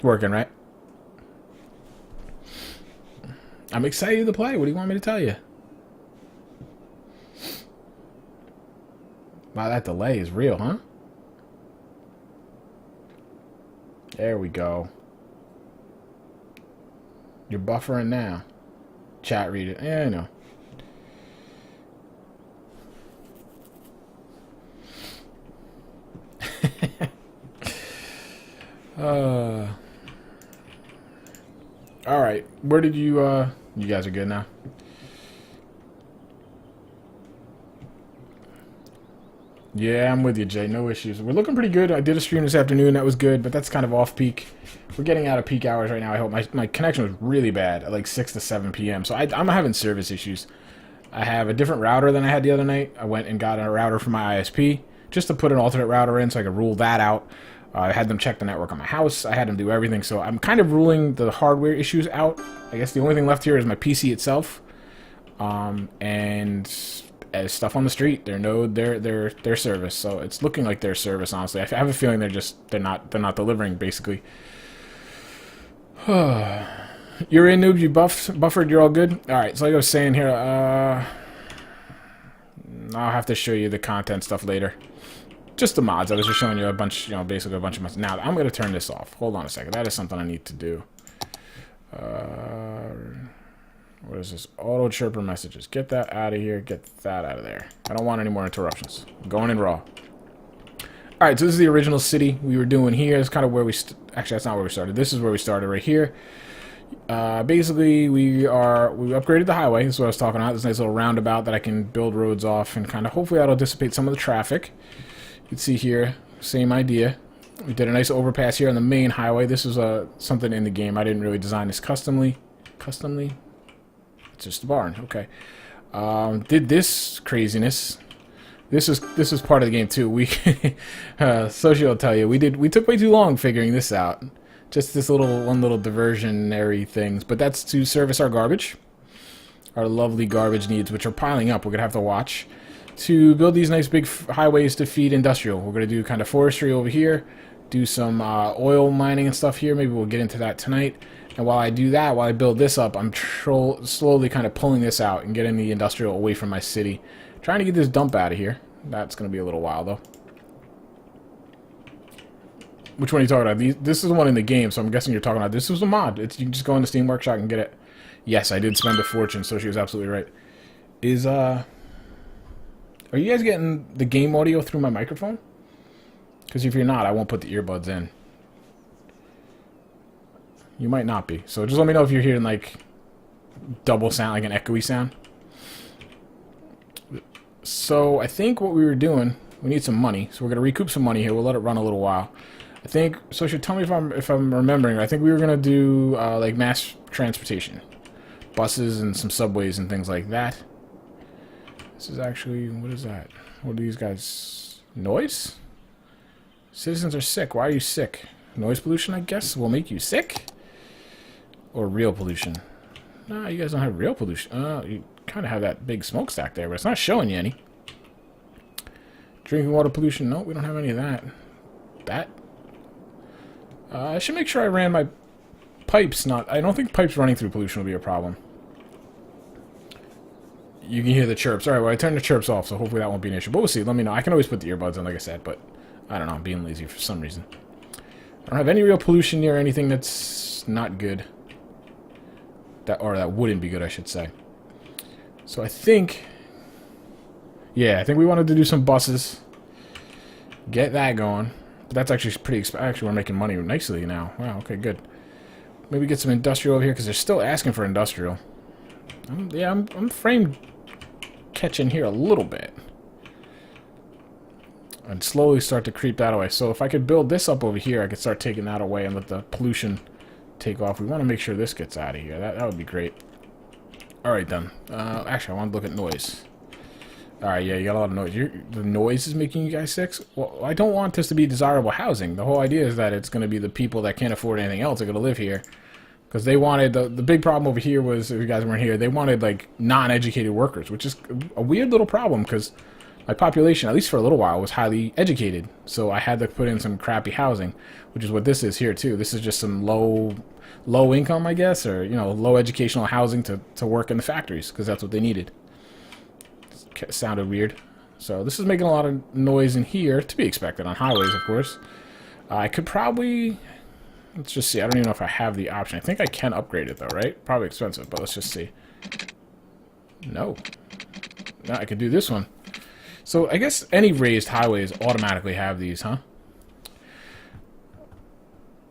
working, right? I'm excited to play. What do you want me to tell you? Wow, that delay is real, huh? There we go. You're buffering now. Chat read it. Yeah, I know. All right. Where did you? You guys are good now. Yeah, I'm with you, Jay. No issues. We're looking pretty good. I did a stream this afternoon. That was good, but that's kind of off peak. We're getting out of peak hours right now. I hope my connection was really bad at like 6 to 7 p.m. So I'm having service issues. I have a different router than I had the other night. I went and got a router from my ISP just to put an alternate router in so I could rule that out. I had them check the network on my house. I had them do everything. So I'm kind of ruling the hardware issues out. I guess the only thing left here is my PC itself. And as stuff on the street, their service. So it's looking like their service, honestly. I have a feeling they're not delivering, basically. You're in, noob. You buffered. You're all good. All right. So like I was saying here, I'll have to show you the content stuff later. Just the mods. I was just showing you a bunch, basically a bunch of mods. Now I'm gonna turn this off. Hold on a second. That is something I need to do. What is this? Auto chirper messages. Get that out of here. Get that out of there. I don't want any more interruptions. I'm going in raw. Alright, so this is the original city we were doing here. It's kind of where we... Actually, that's not where we started. This is where we started right here. Basically, we upgraded the highway. This is what I was talking about. This nice little roundabout that I can build roads off and kind of... Hopefully, that'll dissipate some of the traffic. You can see here, same idea. We did a nice overpass here on the main highway. This is something in the game. I didn't really design this customly. It's just a barn. Okay. Did this craziness. This is part of the game too. We Sochi will tell you we took way too long figuring this out. Just this one little diversionary things, but that's to service our garbage, our lovely garbage needs, which are piling up. We're gonna have to watch to build these nice big highways to feed industrial. We're gonna do kind of forestry over here, do some oil mining and stuff here. Maybe we'll get into that tonight. And while I do that, while I build this up, I'm slowly kind of pulling this out and getting the industrial away from my city. Trying to get this dump out of here. That's going to be a little while, though. Which one are you talking about? This is the one in the game, so I'm guessing you're talking about... This was a mod. You can just go into Steam Workshop and get it. Yes, I did spend a fortune, so she was absolutely right. Are you guys getting the game audio through my microphone? Because if you're not, I won't put the earbuds in. You might not be. So just let me know if you're hearing, like, double sound, like an echoey sound. So I think what we were doing, we need some money. So we're going to recoup some money here. We'll let it run a little while. I think, so should tell me if I'm remembering. I think we were going to do, like, mass transportation. Buses and some subways and things like that. This is actually, what is that? What are these guys? Noise? Citizens are sick. Why are you sick? Noise pollution, I guess, will make you sick? Or real pollution? Nah, you guys don't have real pollution. You kind of have that big smokestack there, but it's not showing you any. Drinking water pollution? No, we don't have any of that. That? I should make sure I ran my pipes. I don't think pipes running through pollution will be a problem. You can hear the chirps. Alright, well, I turned the chirps off, so hopefully that won't be an issue. But we'll see. Let me know. I can always put the earbuds in, like I said, but I don't know. I'm being lazy for some reason. I don't have any real pollution near anything that's not good. That wouldn't be good, I should say. So I think... Yeah, I think we wanted to do some buses. Get that going. But that's actually pretty expensive. Actually, we're making money nicely now. Wow, okay, good. Maybe get some industrial over here, because they're still asking for industrial. I'm frame catching here a little bit. And slowly start to creep that away. So if I could build this up over here, I could start taking that away and let the pollution take off. We want to make sure this gets out of here. That would be great. Alright then. Actually, I want to look at noise. Alright, yeah, you got a lot of noise. The noise is making you guys sick? Well, I don't want this to be desirable housing. The whole idea is that it's going to be the people that can't afford anything else are going to live here. Because they wanted... The big problem over here was, if you guys weren't here, they wanted, like, non-educated workers, which is a weird little problem, because my population, at least for a little while, was highly educated. So I had to put in some crappy housing, which is what this is here too. This is just some low income, I guess, or low educational housing to work in the factories because that's what they needed. It sounded weird. So this is making a lot of noise in here, to be expected on highways, of course. I could probably, let's just see. I don't even know if I have the option. I think I can upgrade it though, right? Probably expensive, but let's just see. No, I could do this one. So I guess any raised highways automatically have these, huh?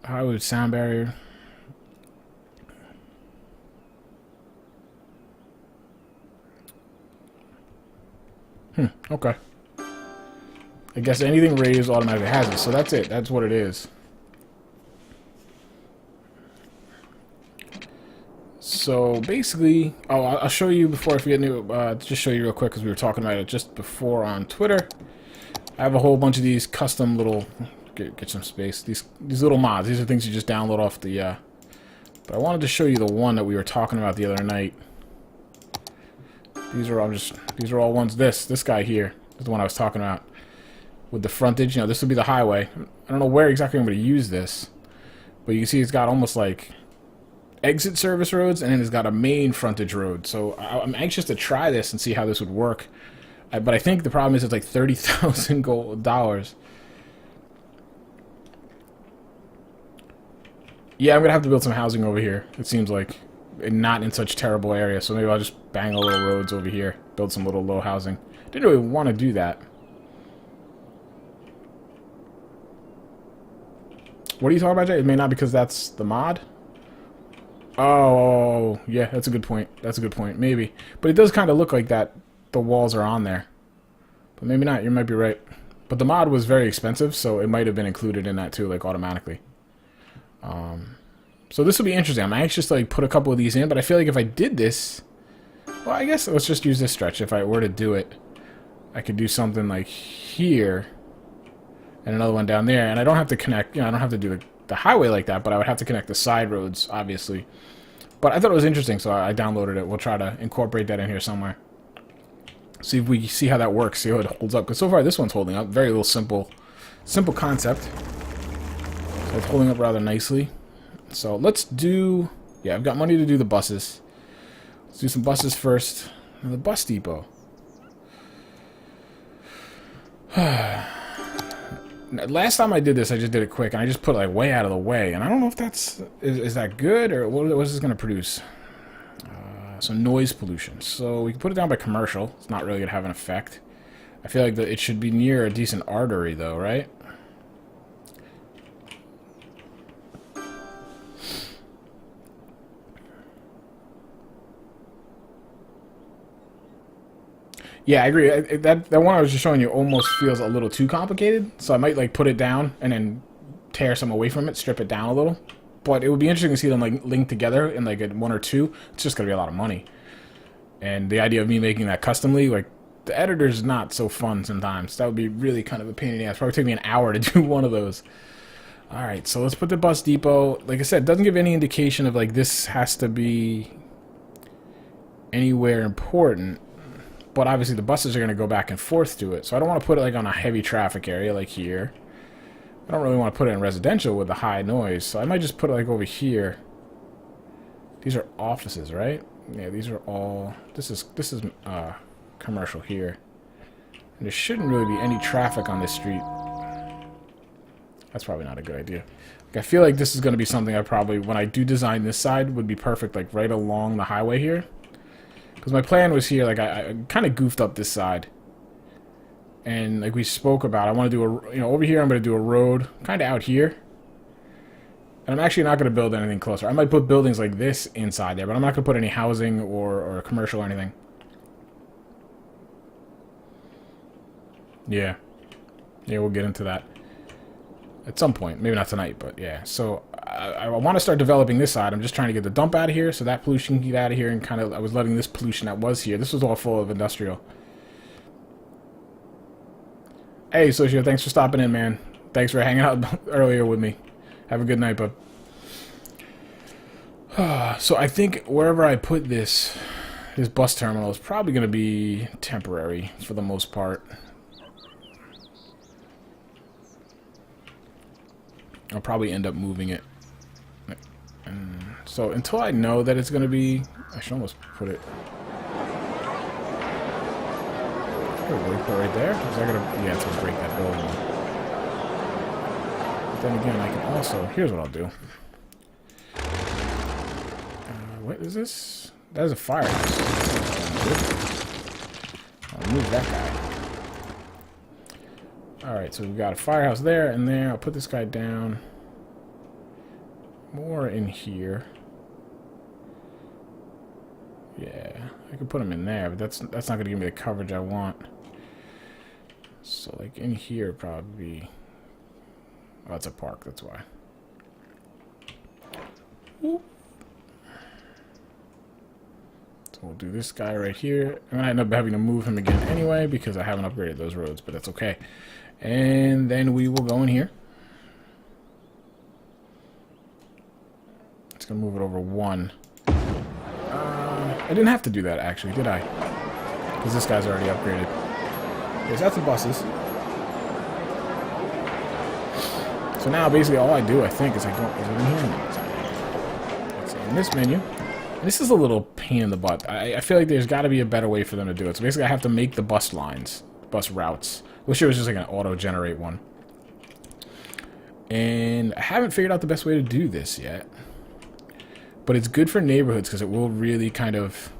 Highway sound barrier. Okay. I guess anything raised automatically has it, so that's it. That's what it is. So basically, I'll show you before I forget to just show you real quick because we were talking about it just before on Twitter. I have a whole bunch of these custom little get some space. These little mods. These are things you just download off the. But I wanted to show you the one that we were talking about the other night. These are all ones. This guy here is the one I was talking about with the frontage. This would be the highway. I don't know where exactly I'm going to use this, but you can see it's got almost like exit service roads, and then it's got a main frontage road. So I'm anxious to try this and see how this would work. But I think the problem is it's like $30,000. Yeah, I'm gonna have to build some housing over here. It seems like, and not in such terrible area. So maybe I'll just bang a little roads over here, build some little low housing. Didn't really want to do that. What are you talking about, Jay? It may not because that's the mod. Oh, yeah, that's a good point. That's a good point. Maybe. But it does kind of look like that the walls are on there. But maybe not. You might be right. But the mod was very expensive, so it might have been included in that too, like automatically. So this will be interesting. I'm anxious to like put a couple of these in, but I feel like if I did this, well, I guess let's just use this stretch. If I were to do it, I could do something like here and another one down there, and I don't have to connect, I don't have to do the highway like that, but I would have to connect the side roads, obviously. But I thought it was interesting, so I downloaded it. We'll try to incorporate that in here somewhere. See if we see how that works, see how it holds up. Because so far this one's holding up. Very little simple concept. So it's holding up rather nicely. So let's do, yeah, I've got money to do the buses. Let's do some buses first. And the bus depot. Last time I did this, I just did it quick, and I just put it like way out of the way. And I don't know if that's, is that good, or what is this going to produce? So noise pollution. So we can put it down by commercial. It's not really going to have an effect. I feel like it should be near a decent artery, though, right? Yeah, I agree. That one I was just showing you almost feels a little too complicated. So I might like put it down and then tear some away from it, strip it down a little. But it would be interesting to see them like linked together in like one or two. It's just gonna be a lot of money. And the idea of me making that customly, like the editor's not so fun sometimes. That would be really kind of a pain in the ass. Probably take me an hour to do one of those. All right, so let's put the bus depot. Like I said, it doesn't give any indication of like this has to be anywhere important. But obviously the buses are going to go back and forth to it. So I don't want to put it like on a heavy traffic area like here. I don't really want to put it in residential with the high noise. So I might just put it like over here. These are offices, right? Yeah, these are all... This is commercial here. And there shouldn't really be any traffic on this street. That's probably not a good idea. Like, I feel like this is going to be something I probably, when I do design this side, would be perfect like right along the highway here. Because my plan was here, like, I kind of goofed up this side. And, like we spoke about, I want to do a, over here I'm going to do a road, kind of out here. And I'm actually not going to build anything closer. I might put buildings like this inside there, but I'm not going to put any housing or commercial or anything. Yeah. Yeah, we'll get into that at some point. Maybe not tonight, but yeah. So I want to start developing this side. I'm just trying to get the dump out of here so that pollution can get out of here, and kind of I was letting this pollution that was here. This was all full of industrial. Hey, Socio, thanks for stopping in, man. Thanks for hanging out earlier with me. Have a good night, bud. So I think wherever I put this bus terminal is probably going to be temporary for the most part. I'll probably end up moving it. And so until I know that it's going to be... I should almost put it... right there? Is that gonna... Yeah, it's going to break that building. But then again, I can also... Here's what I'll do. What is this? That is a firehouse. I'll move that guy. Alright, so we've got a firehouse there and there. I'll put this guy down. More in here. Yeah, I could put him in there, but that's not going to give me the coverage I want. So, like, in here probably... Oh, it's a park, that's why. Whoop. So we'll do this guy right here. I'm going to end up having to move him again anyway because I haven't upgraded those roads, but that's okay. And then we will go in here. It's going to move it over 1. I didn't have to do that, actually, did I? Because this guy's already upgraded. Okay, so that's the buses. So now, basically, all I do, I think, is I go in here. Let's see, in this menu. This is a little pain in the butt. I feel like there's got to be a better way for them to do it. So basically, I have to make the bus lines, bus routes. Wish it was just like an auto-generate one. And I haven't figured out the best way to do this yet. But it's good for neighborhoods because it will really kind of...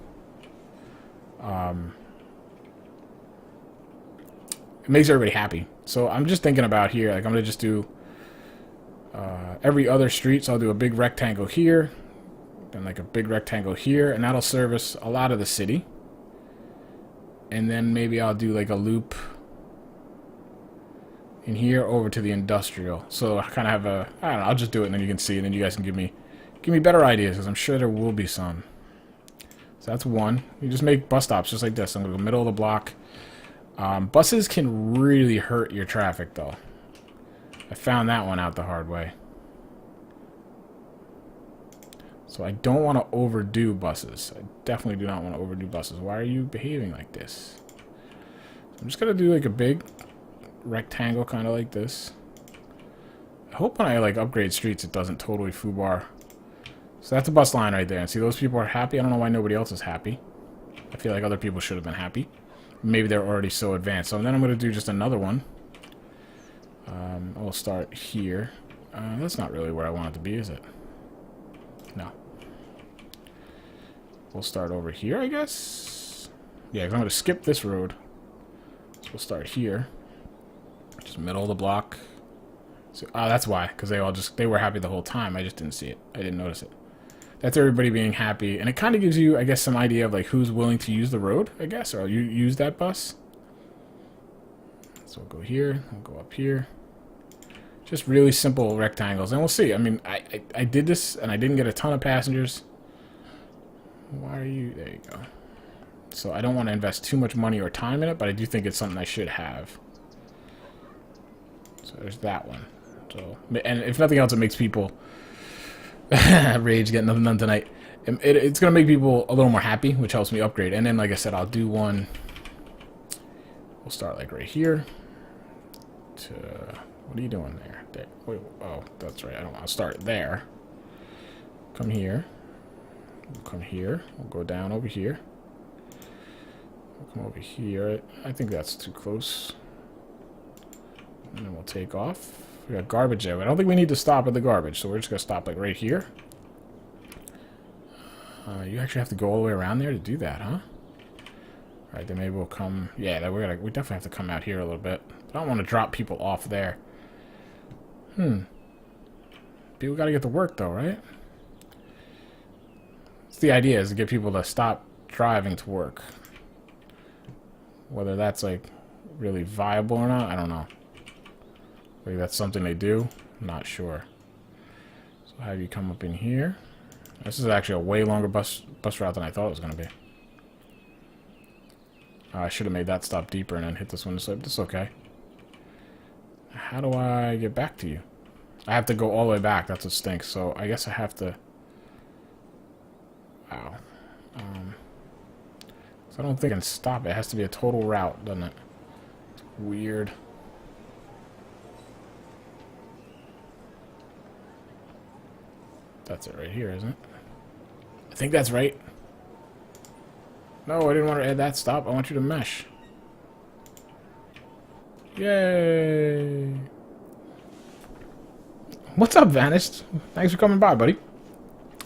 it makes everybody happy. So I'm just thinking about here, like I'm going to just do... every other street, so I'll do a big rectangle here. Then like a big rectangle here. And that'll service a lot of the city. And then maybe I'll do like a loop... in here over to the industrial. So I kind of have a... I don't know, I'll just do it and then you can see. And then you guys can give me better ideas, because I'm sure there will be some. So that's one. You just make bus stops just like this. I'm going to go middle of the block. Buses can really hurt your traffic, though. I found that one out the hard way. So I don't want to overdo buses. I definitely do not want to overdo buses. Why are you behaving like this? I'm just going to do like a big rectangle, kind of like this. I hope when I like upgrade streets, it doesn't totally foobar. So that's a bus line right there. And see, those people are happy. I don't know why nobody else is happy. I feel like other people should have been happy. Maybe they're already so advanced. So then I'm going to do just another one. I will start here. That's not really where I want it to be, is it? No. We'll start over here, I guess. Yeah, 'cause I'm going to skip this road. So we'll start here. Just middle of the block. So, that's why. Because they were happy the whole time. I just didn't see it. I didn't notice it. That's everybody being happy. And it kind of gives you, I guess, some idea of like who's willing to use the road, I guess. Or you use that bus. So we'll go here. We'll go up here. Just really simple rectangles. And we'll see. I mean, I did this and I didn't get a ton of passengers. Why are you... There you go. So I don't want to invest too much money or time in it, but I do think it's something I should have. So there's that one. So, and if nothing else, it makes people... Rage, getting nothing done tonight. It's going to make people a little more happy, which helps me upgrade. And then, like I said, I'll do one... We'll start like right here. What are you doing there? There. Wait, oh, that's right. I don't want to start there. Come here. We'll come here. We'll go down over here. We'll come over here. I think that's too close. And then we'll take off. We got garbage there. But I don't think we need to stop at the garbage, so we're just going to stop like right here. You actually have to go all the way around there to do that, huh? Alright, then maybe we'll come... Yeah, we definitely have to come out here a little bit. I don't want to drop people off there. People got to get to work, though, right? It's the idea, is to get people to stop driving to work. Whether that's, like, really viable or not, I don't know. Maybe that's something they do. I'm not sure. So I'll have you come up in here. This is actually a way longer bus route than I thought it was going to be. I should have made that stop deeper and then hit this one to slip. This is okay. How do I get back to you? I have to go all the way back. That's what stinks. So I guess I have to... Wow. So I don't think I can stop it. It has to be a total route, doesn't it? It's weird. That's it right here, isn't it? I think that's right. No, I didn't want to add that. Stop. I want you to mesh. Yay. What's up, Vanished? Thanks for coming by, buddy.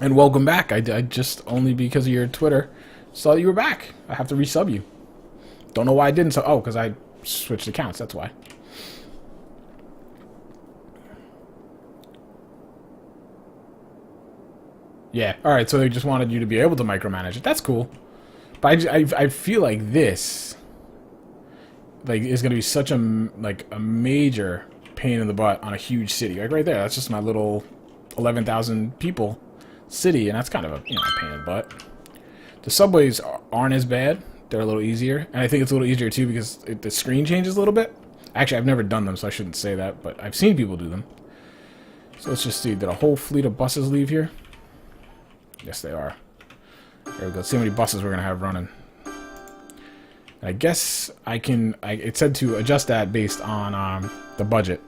And welcome back. I just, only because of your Twitter, saw that you were back. I have to resub you. Don't know why I didn't. So, oh, because I switched accounts. That's why. Yeah. All right. So they just wanted you to be able to micromanage it. That's cool. But I feel like this, like, is going to be such a major pain in the butt on a huge city. Like right there. That's just my little 11,000 people city, and that's kind of a, you know, a pain in the butt. The subways aren't as bad. They're a little easier, and I think it's a little easier too because the screen changes a little bit. Actually, I've never done them, so I shouldn't say that, but I've seen people do them. So let's just see. Did a whole fleet of buses leave here? Yes, they are. There we go. Let's see how many buses we're gonna have running. I guess I can. It said to adjust that based on the budget.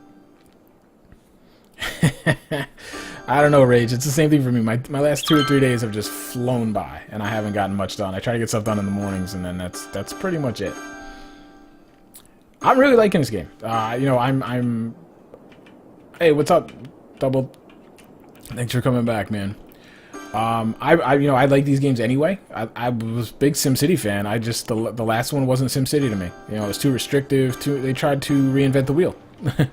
I don't know, Rage. It's the same thing for me. My last 2 or 3 days have just flown by, and I haven't gotten much done. I try to get stuff done in the mornings, and then that's pretty much it. I'm really liking this game. You know, I'm. Hey, what's up, Double? Thanks for coming back, man. You know, I like these games anyway. I was a big SimCity fan. I just the last one wasn't SimCity to me. You know, it was too restrictive. They tried to reinvent the wheel. You know,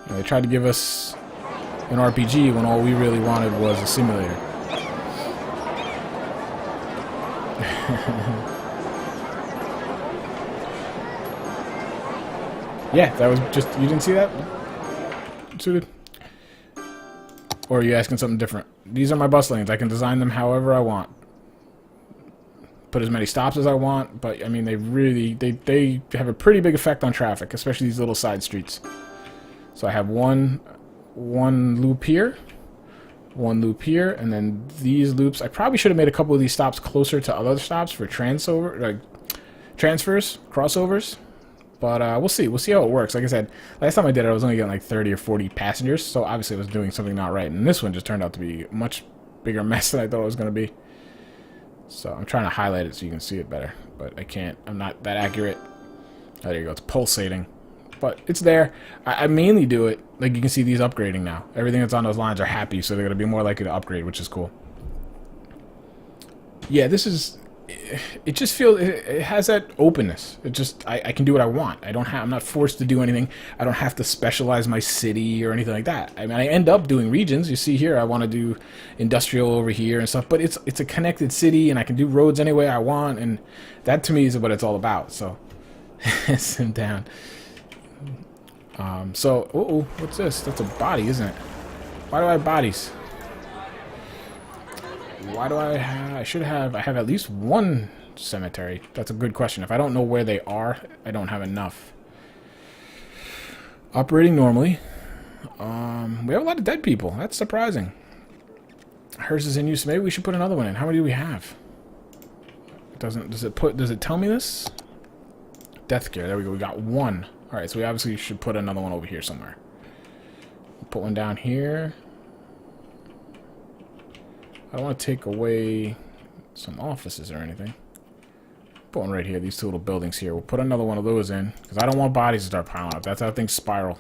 they tried to give us an RPG when all we really wanted was a simulator. Yeah, that was just, you didn't see that? Suited? Or are you asking something different? These are my bus lanes. I can design them however I want. Put as many stops as I want, but I mean they have a pretty big effect on traffic, especially these little side streets. So I have one loop here, one loop here, and then these loops. I probably should have made a couple of these stops closer to other stops for transfers, crossovers. But we'll see. We'll see how it works. Like I said, last time I did it, I was only getting like 30 or 40 passengers, so obviously I was doing something not right. And this one just turned out to be a much bigger mess than I thought it was going to be. So I'm trying to highlight it so you can see it better, but I can't. I'm not that accurate. Oh, there you go. It's pulsating. But it's there. I mainly do it, like you can see these upgrading now. Everything that's on those lines are happy, so they're going to be more likely to upgrade, which is cool. Yeah, this is... It just feels... It has that openness. It just... I can do what I want. I'm not forced to do anything. I don't have to specialize my city or anything like that. I mean, I end up doing regions. You see here, I want to do industrial over here and stuff, but it's a connected city, and I can do roads any way I want, and that to me is what it's all about, so... Sim down. So, what's this? That's a body, isn't it? Why do I have bodies? Why do I have... I have at least one cemetery. That's a good question. If I don't know where they are, I don't have enough. Operating normally. We have a lot of dead people. That's surprising. Hers is in use. Maybe we should put another one in. How many do we have? Does it tell me this? Death care. There we go. We got one. Alright, so we obviously should put another one over here somewhere. Put one down here. I don't want to take away some offices or anything. Put one right here, these two little buildings here. We'll put another one of those in, because I don't want bodies to start piling up. That's how things spiral.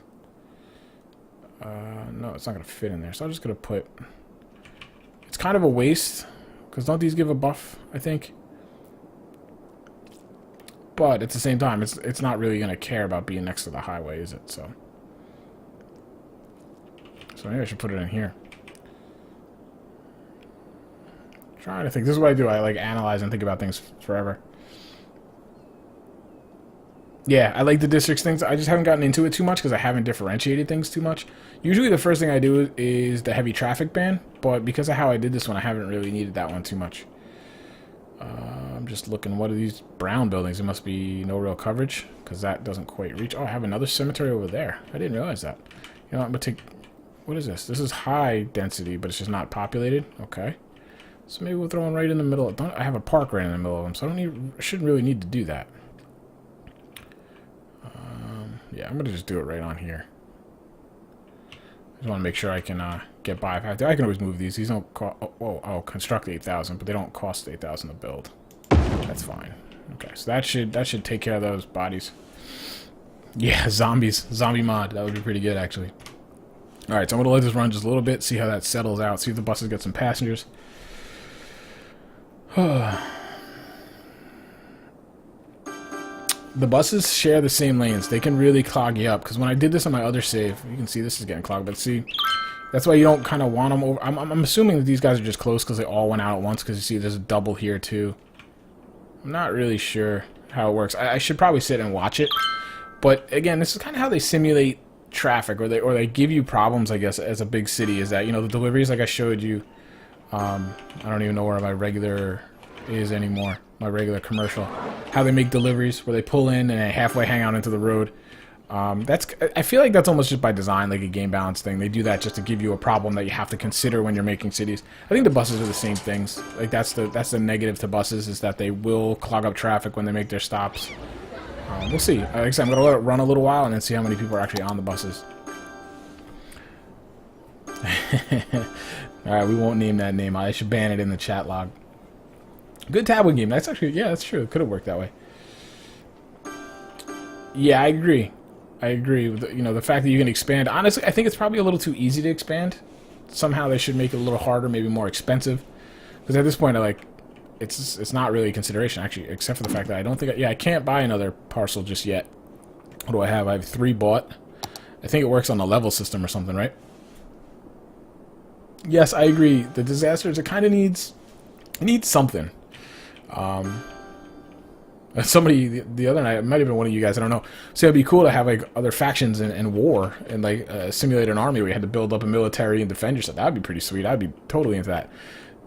No, it's not going to fit in there, so I'm just going to put... It's kind of a waste, because don't these give a buff, I think? But at the same time, it's not really going to care about being next to the highway, is it? So maybe I should put it in here. Trying to think. This is what I do. I like analyze and think about things forever. Yeah, I like the districts things. I just haven't gotten into it too much because I haven't differentiated things too much. Usually the first thing I do is the heavy traffic ban, but because of how I did this one, I haven't really needed that one too much. I'm just looking, what are these brown buildings? It must be no real coverage, because that doesn't quite reach. Oh, I have another cemetery over there. I didn't realize that. You know, I'm going to take... What is this? This is high density, but it's just not populated. Okay. So maybe we'll throw one right in the middle. I have a park right in the middle of them, so I shouldn't really need to do that. Yeah, I'm going to just do it right on here. I just want to make sure I can get by. I can always move these. These don't cost... Oh, I'll construct 8,000, but they don't cost 8,000 to build. That's fine. Okay, so that should take care of those bodies. Yeah, zombies. Zombie mod. That would be pretty good, actually. Alright, so I'm going to let this run just a little bit, see how that settles out, see if the buses get some passengers. The buses share the same lanes. They can really clog you up, because when I did this on my other save, you can see this is getting clogged, but see, that's why you don't kind of want them over. I'm assuming that these guys are just close because they all went out at once, because you see there's a double here too. I'm not really sure how it works. I should probably sit and watch it, but again, this is kind of how they simulate traffic, or they give you problems, I guess, as a big city, is that, you know, the deliveries, like I showed you, I don't even know where my regular is anymore, my regular commercial, how they make deliveries, where they pull in and they halfway hang out into the road. I feel like that's almost just by design, like a game balance thing. They do that just to give you a problem that you have to consider when you're making cities. I think the buses are the same things. Like that's the negative to buses, is that they will clog up traffic when they make their stops. We'll see. Like I said, I'm going to let it run a little while and then see how many people are actually on the buses. Alright, we won't name that name. I should ban it in the chat log. Good tablet game. That's actually, yeah, that's true. It could have worked that way. Yeah, I agree. I agree with the fact that you can expand. Honestly, I think it's probably a little too easy to expand. Somehow they should make it a little harder, maybe more expensive. Because at this point, it's not really a consideration, actually, except for the fact that I don't think... I can't buy another parcel just yet. What do I have? I have 3 bought. I think it works on the level system or something, right? Yes, I agree. The disasters, it kind of needs... It needs something. Somebody the other night, it might have been one of you guys, I don't know. So it'd be cool to have like other factions in war and like simulate an army where you had to build up a military and defend yourself. That would be pretty sweet. I'd be totally into that.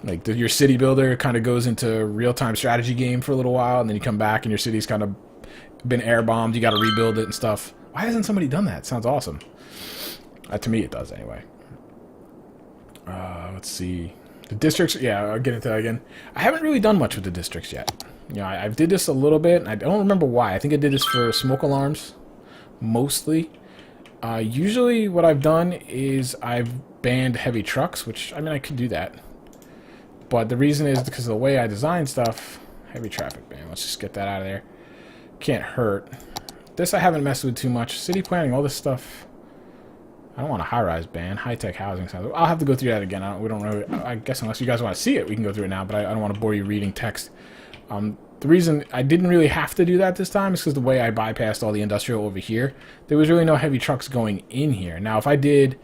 Like your city builder kind of goes into real-time strategy game for a little while, and then you come back and your city's kind of been air bombed. You got to rebuild it and stuff. Why hasn't somebody done that? Sounds awesome. To me, it does anyway. Let's see. The districts, yeah, I'll get into that again. I haven't really done much with the districts yet. You know, I did this a little bit, and I don't remember why. I think I did this for smoke alarms, mostly. Usually what I've done is I've banned heavy trucks, which, I mean, I could do that. But the reason is because of the way I design stuff. Heavy traffic ban, let's just get that out of there. Can't hurt. This I haven't messed with too much. City planning, all this stuff. I don't want a high-rise ban. High-tech housing. I'll have to go through that again. We don't really... I guess unless you guys want to see it, we can go through it now, but I don't want to bore you reading text. The reason I didn't really have to do that this time is because the way I bypassed all the industrial over here, there was really no heavy trucks going in here. Now, if I did,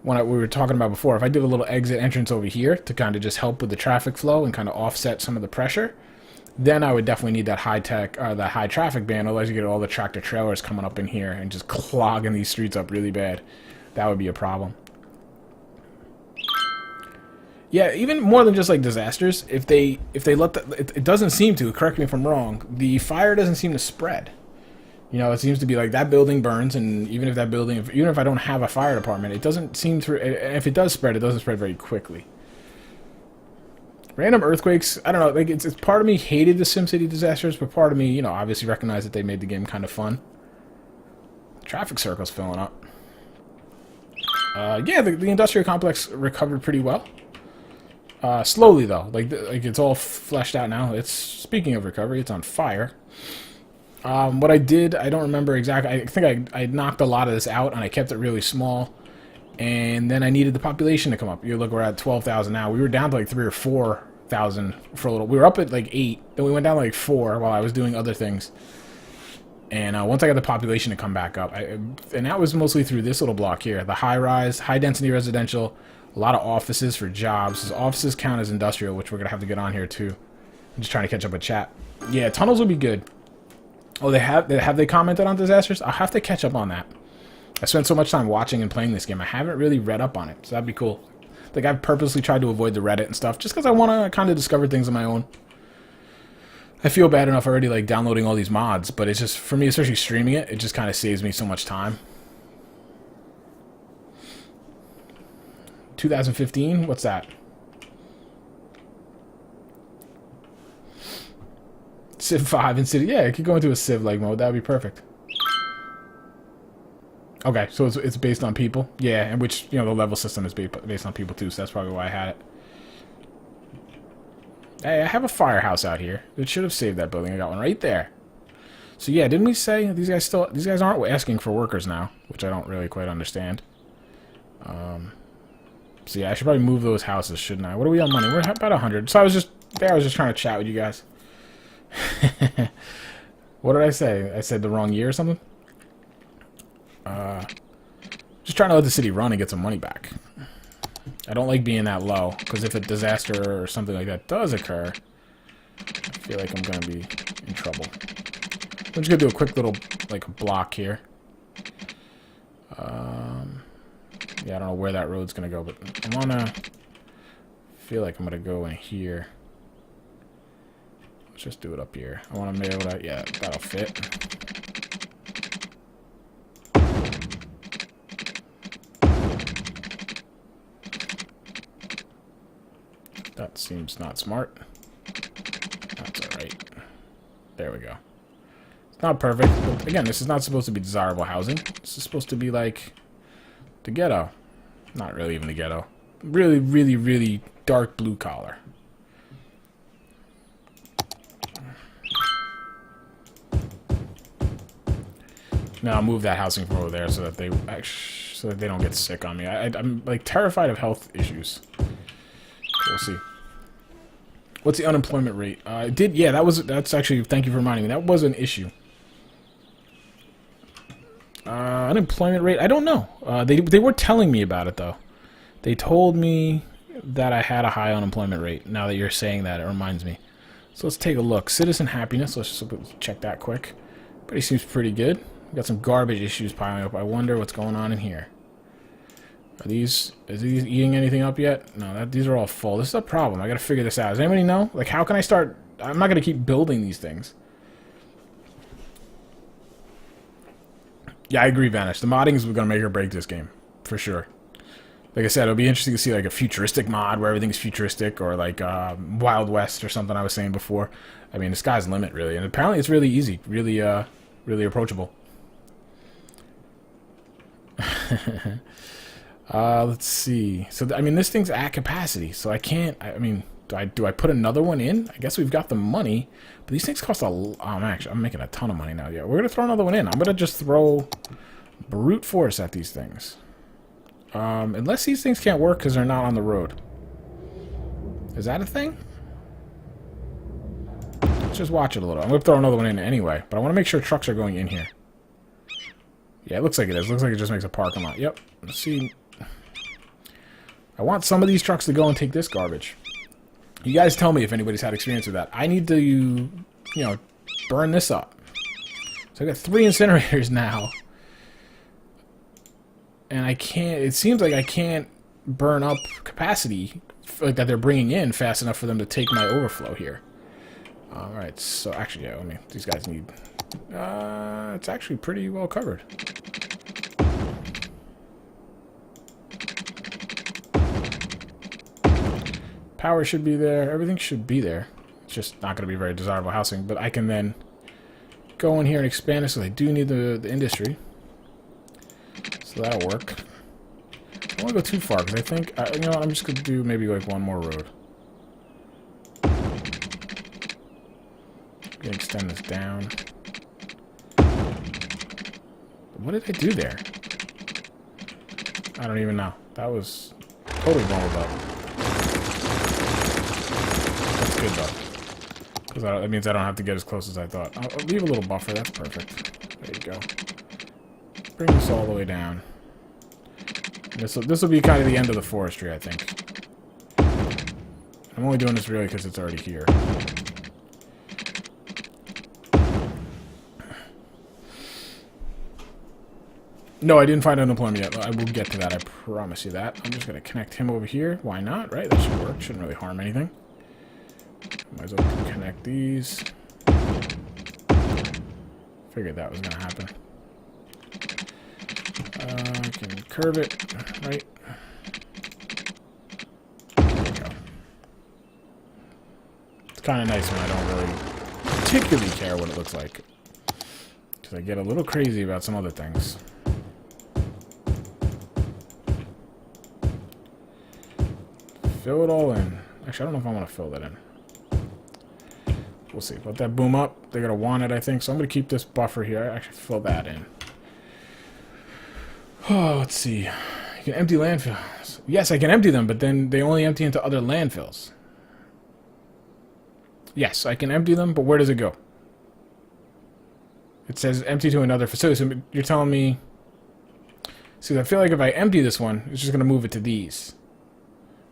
we were talking about before, if I did a little exit entrance over here to kind of just help with the traffic flow and kind of offset some of the pressure, then I would definitely need that high-tech, or that high traffic ban, otherwise you get all the tractor trailers coming up in here and just clogging these streets up really bad. That would be a problem. Yeah, even more than just like disasters, if they let it doesn't seem to, correct me if I'm wrong, the fire doesn't seem to spread. You know, it seems to be like that building burns, and even if that building, even if I don't have a fire department, it doesn't seem to, and if it does spread, it doesn't spread very quickly. Random earthquakes, I don't know, like it's part of me hated the SimCity disasters, but part of me, you know, obviously recognized that they made the game kind of fun. Traffic circle's filling up. Yeah, the industrial complex recovered pretty well. Slowly though, like it's all fleshed out now. It's, speaking of recovery, it's on fire. What I did, I don't remember exactly. I think I knocked a lot of this out and I kept it really small. And then I needed the population to come up. You look, we're at 12,000 now. We were down to like 3,000 or 4,000 for a little. We were up at like 8, then we went down to like 4 while I was doing other things. And once I got the population to come back up, and that was mostly through this little block here, the high-rise, high-density residential. A lot of offices for jobs. Those offices count as industrial, which we're going to have to get on here too. I'm just trying to catch up with chat. Yeah, tunnels will be good. Oh, have they commented on disasters? I'll have to catch up on that. I spent so much time watching and playing this game, I haven't really read up on it, so that'd be cool. Like, I've purposely tried to avoid the Reddit and stuff, just because I want to kind of discover things on my own. I feel bad enough already, like, downloading all these mods, but it's just, for me, especially streaming it, it just kind of saves me so much time. 2015? What's that? Civ 5 and City. Yeah, it could go into a Civ-like mode. That would be perfect. Okay, so it's based on people. Yeah, and which, you know, the level system is based on people too, so that's probably why I had it. Hey, I have a firehouse out here. It should have saved that building. I got one right there. So yeah, didn't we say these guys aren't asking for workers now, which I don't really quite understand. So yeah, I should probably move those houses, shouldn't I? What are we on money? We're about 100. So I was just trying to chat with you guys. What did I say? I said the wrong year or something? Just trying to let the city run and get some money back. I don't like being that low, because if a disaster or something like that does occur, I feel like I'm going to be in trouble. I'm just going to do a quick little, like, block here. Yeah, I don't know where that road's going to go, but I want to feel like I'm going to go in here. Let's just do it up here. I want to be able to, yeah, that'll fit. That seems not smart. That's alright. There we go. It's not perfect, but again, this is not supposed to be desirable housing. This is supposed to be like the ghetto. Not really even the ghetto. Really, really, really dark blue collar. Now I'll move that housing from over there so that they don't get sick on me. I'm like terrified of health issues. We'll see. What's the unemployment rate? Yeah, that's actually, thank you for reminding me. That was an issue. Unemployment rate, I don't know. They were telling me about it, though. They told me that I had a high unemployment rate. Now that you're saying that, it reminds me. So let's take a look. Citizen happiness, let's just check that quick. But he seems pretty good. We've got some garbage issues piling up. I wonder what's going on in here. Is these eating anything up yet? No, these are all full. This is a problem. I gotta figure this out. Does anybody know? Like, how can I start? I'm not gonna keep building these things. Yeah, I agree, Vanish. The modding is gonna make or break this game. For sure. Like I said, it'll be interesting to see like a futuristic mod where everything's futuristic, or like Wild West or something I was saying before. I mean, the sky's the limit, really. And apparently it's really easy. Really, really approachable. Let's see. So, I mean, this thing's at capacity, so I can't, I mean, do I put another one in? I guess we've got the money, but these things cost I'm making a ton of money now. Yeah, we're going to throw another one in. I'm going to just throw brute force at these things. Unless these things can't work because they're not on the road. Is that a thing? Let's just watch it a little. I'm going to throw another one in anyway, but I want to make sure trucks are going in here. Yeah, it looks like it is. Looks like it just makes a parking lot. Yep. Let's see. I want some of these trucks to go and take this garbage. You guys tell me if anybody's had experience with that. I need to, you know, burn this up. So I got 3 incinerators now. And I can't, it seems like I can't burn up capacity like that they're bringing in fast enough for them to take my overflow here. Alright, so actually, yeah, these guys need, it's actually pretty well covered. Power should be there. Everything should be there. It's just not going to be very desirable housing. But I can then go in here and expand it, so they do need the industry. So that'll work. I don't want to go too far, because I think, you know what, I'm just going to do maybe like one more road. Gonna extend this down. What did I do there? I don't even know. That was totally bummed up. That's good though, because that means I don't have to get as close as I thought. I'll leave a little buffer. That's perfect. There you go. Bring this all the way down. This will be kind of the end of the forestry, I think. I'm only doing this really because it's already here. No, I didn't find unemployment yet. I will get to that, I promise you that. I'm just going to connect him over here. Why not, right? That should work. Shouldn't really harm anything. Might as well connect these. Figured that was going to happen. I can curve it, right? There we go. It's kind of nice when I don't really particularly care what it looks like. Because I get a little crazy about some other things. fill it all in. Actually, I don't know if I want to fill that in. We'll see. Let that boom up. They're going to want it, I think. So I'm going to keep this buffer here. I actually fill that in. Oh, let's see. You can empty landfills. Yes, I can empty them, but then they only empty into other landfills. Yes, I can empty them, but where does it go? It says empty to another facility. So you're telling me... See, I feel like if I empty this one, it's just going to move it to these.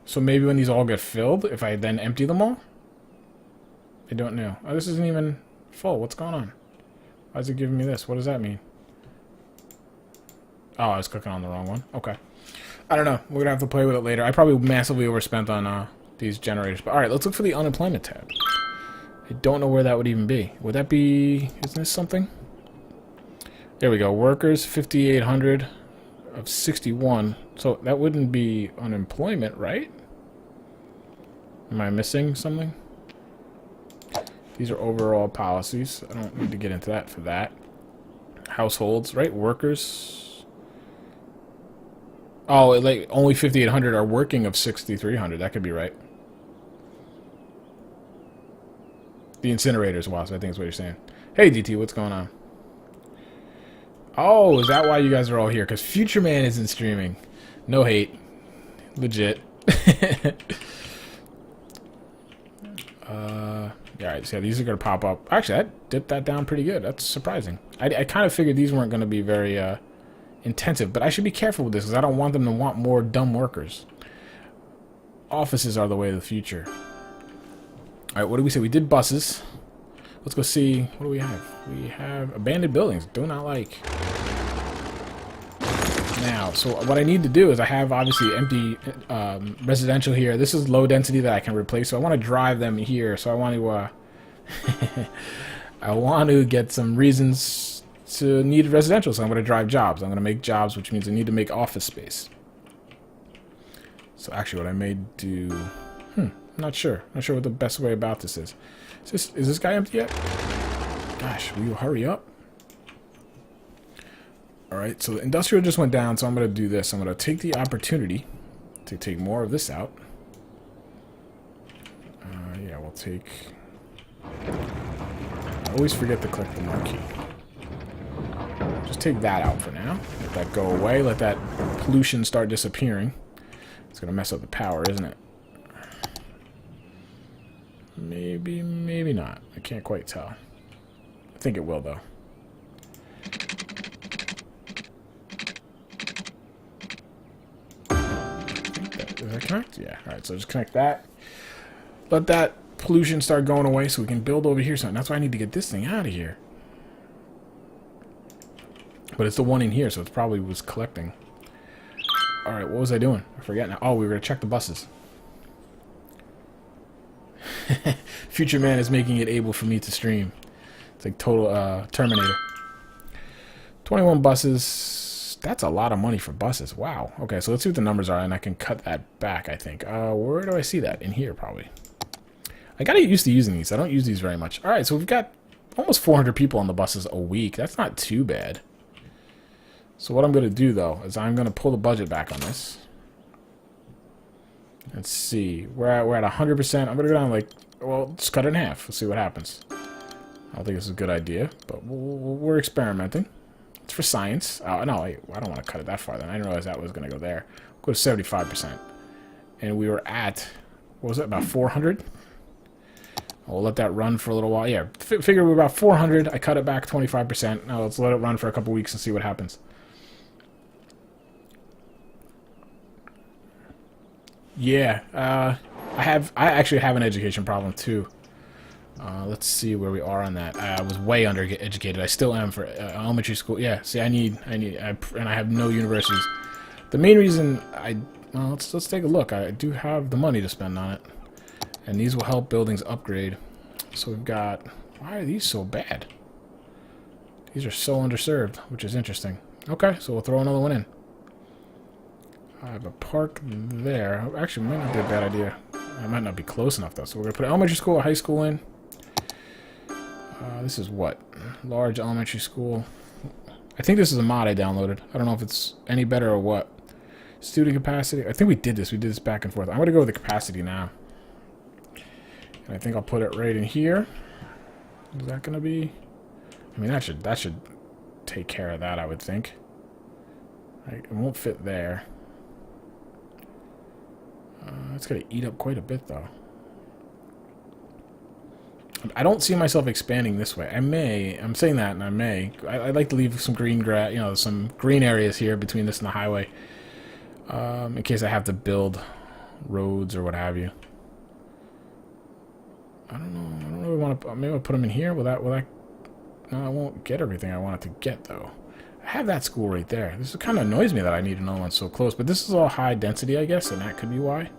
So maybe when these all get filled, if I then empty them all? I don't know. Oh, this isn't even full. What's going on? Why is it giving me this? What does that mean? Oh, I was clicking on the wrong one. Okay. I don't know. We're going to have to play with it later. I probably massively overspent on these generators. But alright, let's look for the unemployment tab. I don't know where that would even be. Would that be... Isn't this something? There we go. Workers, 5,800 of 61. So that wouldn't be unemployment, right? Am I missing something? These are overall policies. I don't need to get into that for that. Households, right? Workers. Oh, like only 5,800 are working of 6,300. That could be right. The incinerators, wow, so I think is what you're saying. Hey, DT, what's going on? Oh, is that why you guys are all here? Because Future Man isn't streaming. No hate. Legit. Yeah, alright, so yeah, these are going to pop up. Actually, I dipped that down pretty good. That's surprising. I kind of figured these weren't going to be very intensive, but I should be careful with this because I don't want them to want more dumb workers. Offices are the way of the future. Alright, what do we say? We did buses. Let's go see. What do we have? We have abandoned buildings. Do not like. Now, so what I need to do is I have obviously empty residential here. This is low density that I can replace, so I want to drive them here. So I want to I want to get some reasons to need residential. So I'm going to drive jobs. I'm going to make jobs, which means I need to make office space. So actually, what I may do, I'm not sure. Not sure what the best way about this is. Is this guy empty yet? Gosh, will you hurry up? Alright, so the industrial just went down, so I'm going to do this. I'm going to take the opportunity to take more of this out. Yeah, we'll take... I always forget to click the marquee. Just take that out for now. Let that go away. Let that pollution start disappearing. It's going to mess up the power, isn't it? Maybe, maybe not. I can't quite tell. I think it will, though. Does that connect? Yeah. Alright, so just connect that. Let that pollution start going away so we can build over here something. That's why I need to get this thing out of here. But it's the one in here, so it probably was collecting. Alright, what was I doing? I forget now. Oh, we were going to check the buses. Future Man is making it able for me to stream. It's like total Terminator. 21 buses. That's a lot of money for buses. Wow. Okay, so let's see what the numbers are, and I can cut that back, I think. Where do I see that? In here, probably. I gotta get used to using these. I don't use these very much. Alright, so we've got almost 400 people on the buses a week. That's not too bad. So what I'm going to do, though, is I'm going to pull the budget back on this. Let's see. We're at 100%. I'm going to go down, like, well, just cut it in half. Let's see what happens. I don't think this is a good idea, but we're experimenting. It's for science. No, I don't want to cut it that far, then. I didn't realize that was going to go there. Go to 75%. And we were at, what was it, about 400? We'll let that run for a little while. Yeah, figure we're about 400. I cut it back 25%. Now let's let it run for a couple weeks and see what happens. Yeah, I actually have an education problem too. Let's see where we are on that. I was way undereducated. I still am for elementary school. Yeah, see, and I have no universities. The main reason well, let's take a look. I do have the money to spend on it, and these will help buildings upgrade. So we've got. Why are these so bad? These are so underserved, which is interesting. Okay, so we'll throw another one in. I have a park there. Actually, might not be a bad idea. I might not be close enough, though. So we're going to put elementary school, high school in. This is what? Large elementary school. I think this is a mod I downloaded. I don't know if it's any better or what. Student capacity. I think we did this. We did this back and forth. I'm going to go with the capacity now. And I think I'll put it right in here. Is that going to be... I mean, that should take care of that, I would think. It won't fit there. It's going to eat up quite a bit, though. I don't see myself expanding this way. I may. I'm saying that, and I may. I'd like to leave some green grass, some green areas here between this and the highway, in case I have to build roads or what have you. I don't know. I don't really want to. Maybe I'll put them in here. Will that? No, I won't get everything I want it to get, though. I have that school right there. This kind of annoys me that I need another one so close. But this is all high density, I guess, and that could be why.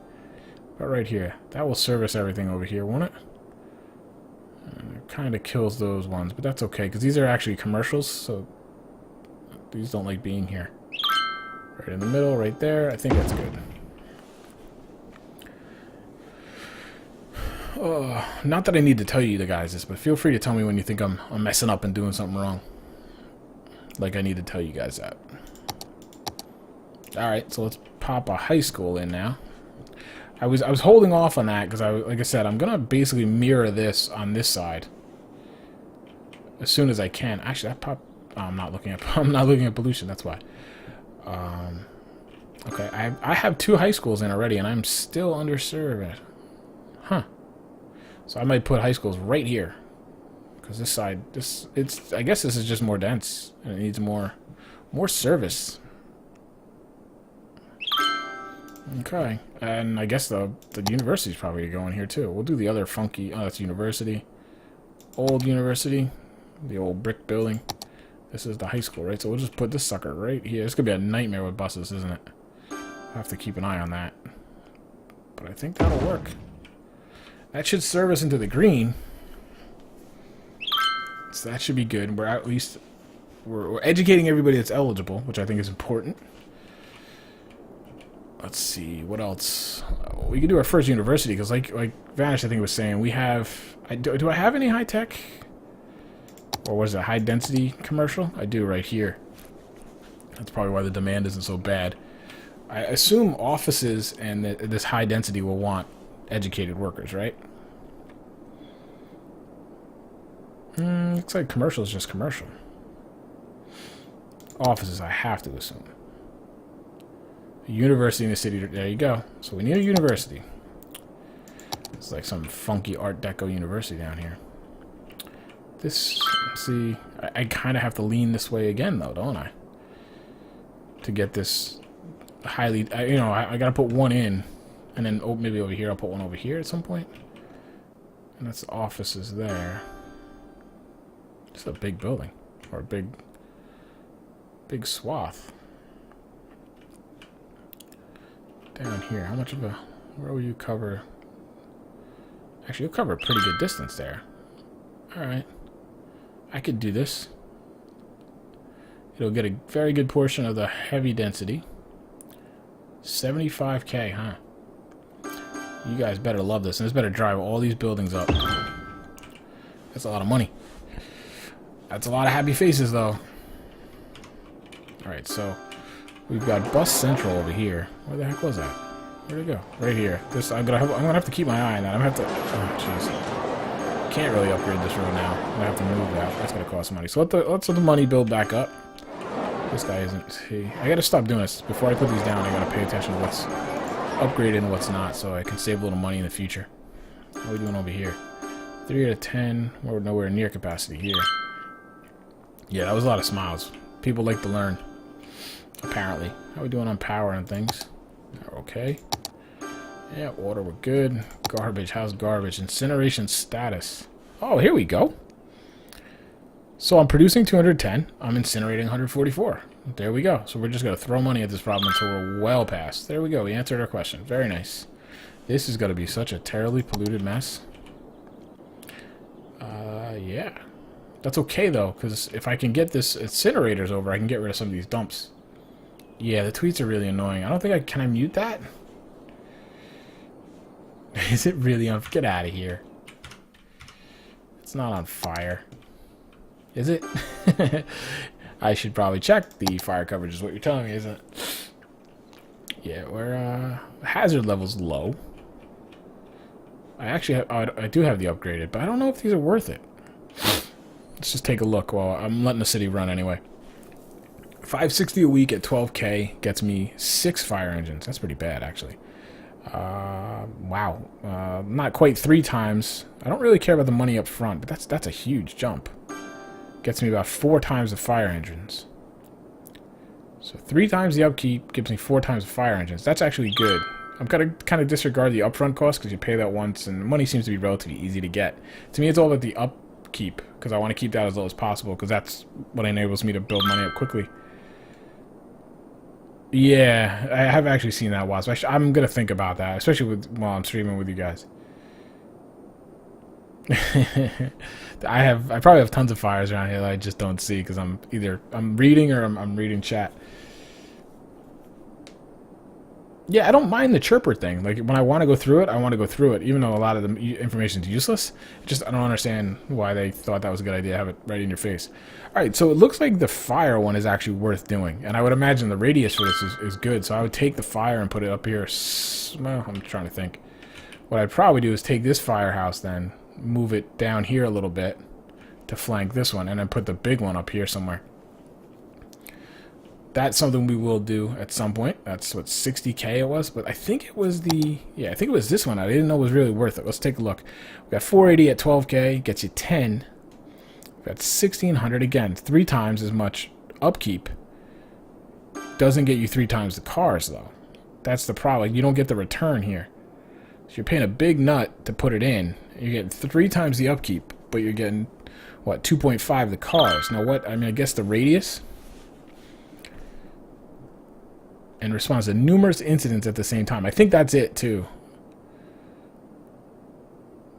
But right here, that will service everything over here, won't it? And it kind of kills those ones, but that's okay, because these are actually commercials, so these don't like being here. Right in the middle, right there. I think that's good. Not that I need to tell you guys this, but feel free to tell me when you think I'm messing up and doing something wrong. Like I need to tell you guys that. Alright, so let's pop a high school in now. I was holding off on that because like I said, I'm gonna basically mirror this on this side as soon as I can. Actually, that pop. Oh, I'm not looking at pollution. That's why. Okay, I have 2 high schools in already, and I'm still underserved. Huh. So I might put high schools right here because this side, I guess this is just more dense and it needs more service. Okay, and I guess the university's probably going here too. We'll do the other funky. Oh, that's university. Old university. The old brick building. This is the high school, right? So we'll just put this sucker right here. It's going to be a nightmare with buses, isn't it? I'll have to keep an eye on that. But I think that'll work. That should serve us into the green. So that should be good. We're at least... We're educating everybody that's eligible, which I think is important. Let's see, what else? We can do our first university, because like Vanish, I think, was saying, we have... Do I have any high-tech? Or was it high-density commercial? I do right here. That's probably why the demand isn't so bad. I assume offices and this high-density will want educated workers, right? Looks like commercial is just commercial. Offices, I have to assume. A university in the city. There you go. So we need a university. It's like some funky Art Deco university down here. This, see, I kind of have to lean this way again, though, don't I? To get this highly, I got to put one in, and then maybe over here, I'll put one over here at some point. And that's the offices there. It's a big building, or a big swath. Down here, how much of a, where will you cover? Actually, you'll cover a pretty good distance there. Alright. I could do this. It'll get a very good portion of the heavy density. 75K, huh? You guys better love this, and this better drive all these buildings up. That's a lot of money. That's a lot of happy faces, though. Alright, so we've got Bus Central over here. Where the heck was that? Where'd it go? Right here. This I'm gonna have to keep my eye on that. I'm gonna have to. Oh, jeez. Can't really upgrade this road now. I'm gonna have to move that. That's gonna cost money. So let's let the money build back up. This guy isn't. See, I gotta stop doing this. Before I put these down, I gotta pay attention to what's upgraded and what's not, so I can save a little money in the future. How are we doing over here? 3 out of 10. We're nowhere near capacity here. Yeah, that was a lot of smiles. People like to learn. Apparently. How are we doing on power and things? Okay. Yeah, water, we're good. Garbage, how's garbage? Incineration status. Oh, here we go. So I'm producing 210. I'm incinerating 144. There we go. So we're just going to throw money at this problem until we're well past. There we go. We answered our question. Very nice. This is going to be such a terribly polluted mess. Yeah. That's okay, though, because if I can get this incinerators over, I can get rid of some of these dumps. Yeah, the tweets are really annoying. I don't think can I mute that? Is it really on? Get out of here. It's not on fire. Is it? I should probably check the fire coverage is what you're telling me, isn't it? Yeah, where hazard level's low. I actually I do have the upgraded, but I don't know if these are worth it. Let's just take a look. Well, I'm letting the city run anyway. 560 a week at 12K gets me 6 fire engines. That's pretty bad, actually. Wow. Not quite 3 times. I don't really care about the money up front, but that's a huge jump. Gets me about 4 times the fire engines. So 3 times the upkeep gives me 4 times the fire engines. That's actually good. I'm going to kind of disregard the upfront cost because you pay that once, and money seems to be relatively easy to get. To me, it's all about the upkeep because I want to keep that as low as possible because that's what enables me to build money up quickly. Yeah, I have actually seen that once. I'm going to think about that, especially while I'm streaming with you guys. I probably have tons of fires around here that I just don't see because I'm reading or I'm reading chat. Yeah, I don't mind the chirper thing. Like, when I want to go through it, I want to go through it, even though a lot of the information is useless. I don't understand why they thought that was a good idea to have it right in your face. Alright, so it looks like the fire one is actually worth doing. And I would imagine the radius for this is good. So I would take the fire and put it up here. Well, I'm trying to think. What I'd probably do is take this firehouse then, move it down here a little bit to flank this one, and then put the big one up here somewhere. That's something we will do at some point. That's what 60K it was, but I think it was I think it was this one. I didn't know it was really worth it. Let's take a look. We got 480 at 12K, gets you 10. We got 1600 again, 3 times as much upkeep. Doesn't get you 3 times the cars though. That's the problem. You don't get the return here. So you're paying a big nut to put it in. You're getting 3 times the upkeep, but you're getting what, 2.5 the cars. Now what? I mean, I guess the radius. And responds to numerous incidents at the same time. I think that's it too.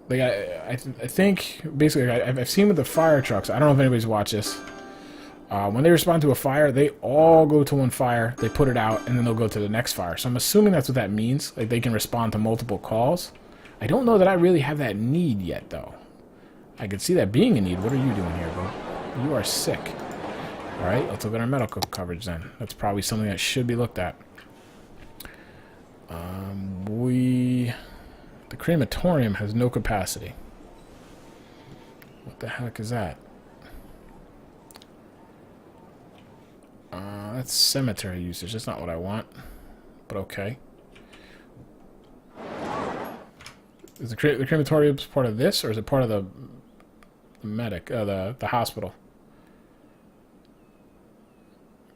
Like I think basically I've seen with the fire trucks. I don't know if anybody's watched this. When they respond to a fire, they all go to one fire. They put it out, and then they'll go to the next fire. So I'm assuming that's what that means. Like they can respond to multiple calls. I don't know that I really have that need yet, though. I could see that being a need. What are you doing here, bro? You are sick. Alright, let's look at our medical coverage then. That's probably something that should be looked at. The crematorium has no capacity. What the heck is that? That's cemetery usage. That's not what I want. But okay. Is the crematorium part of this, or is it part of the hospital?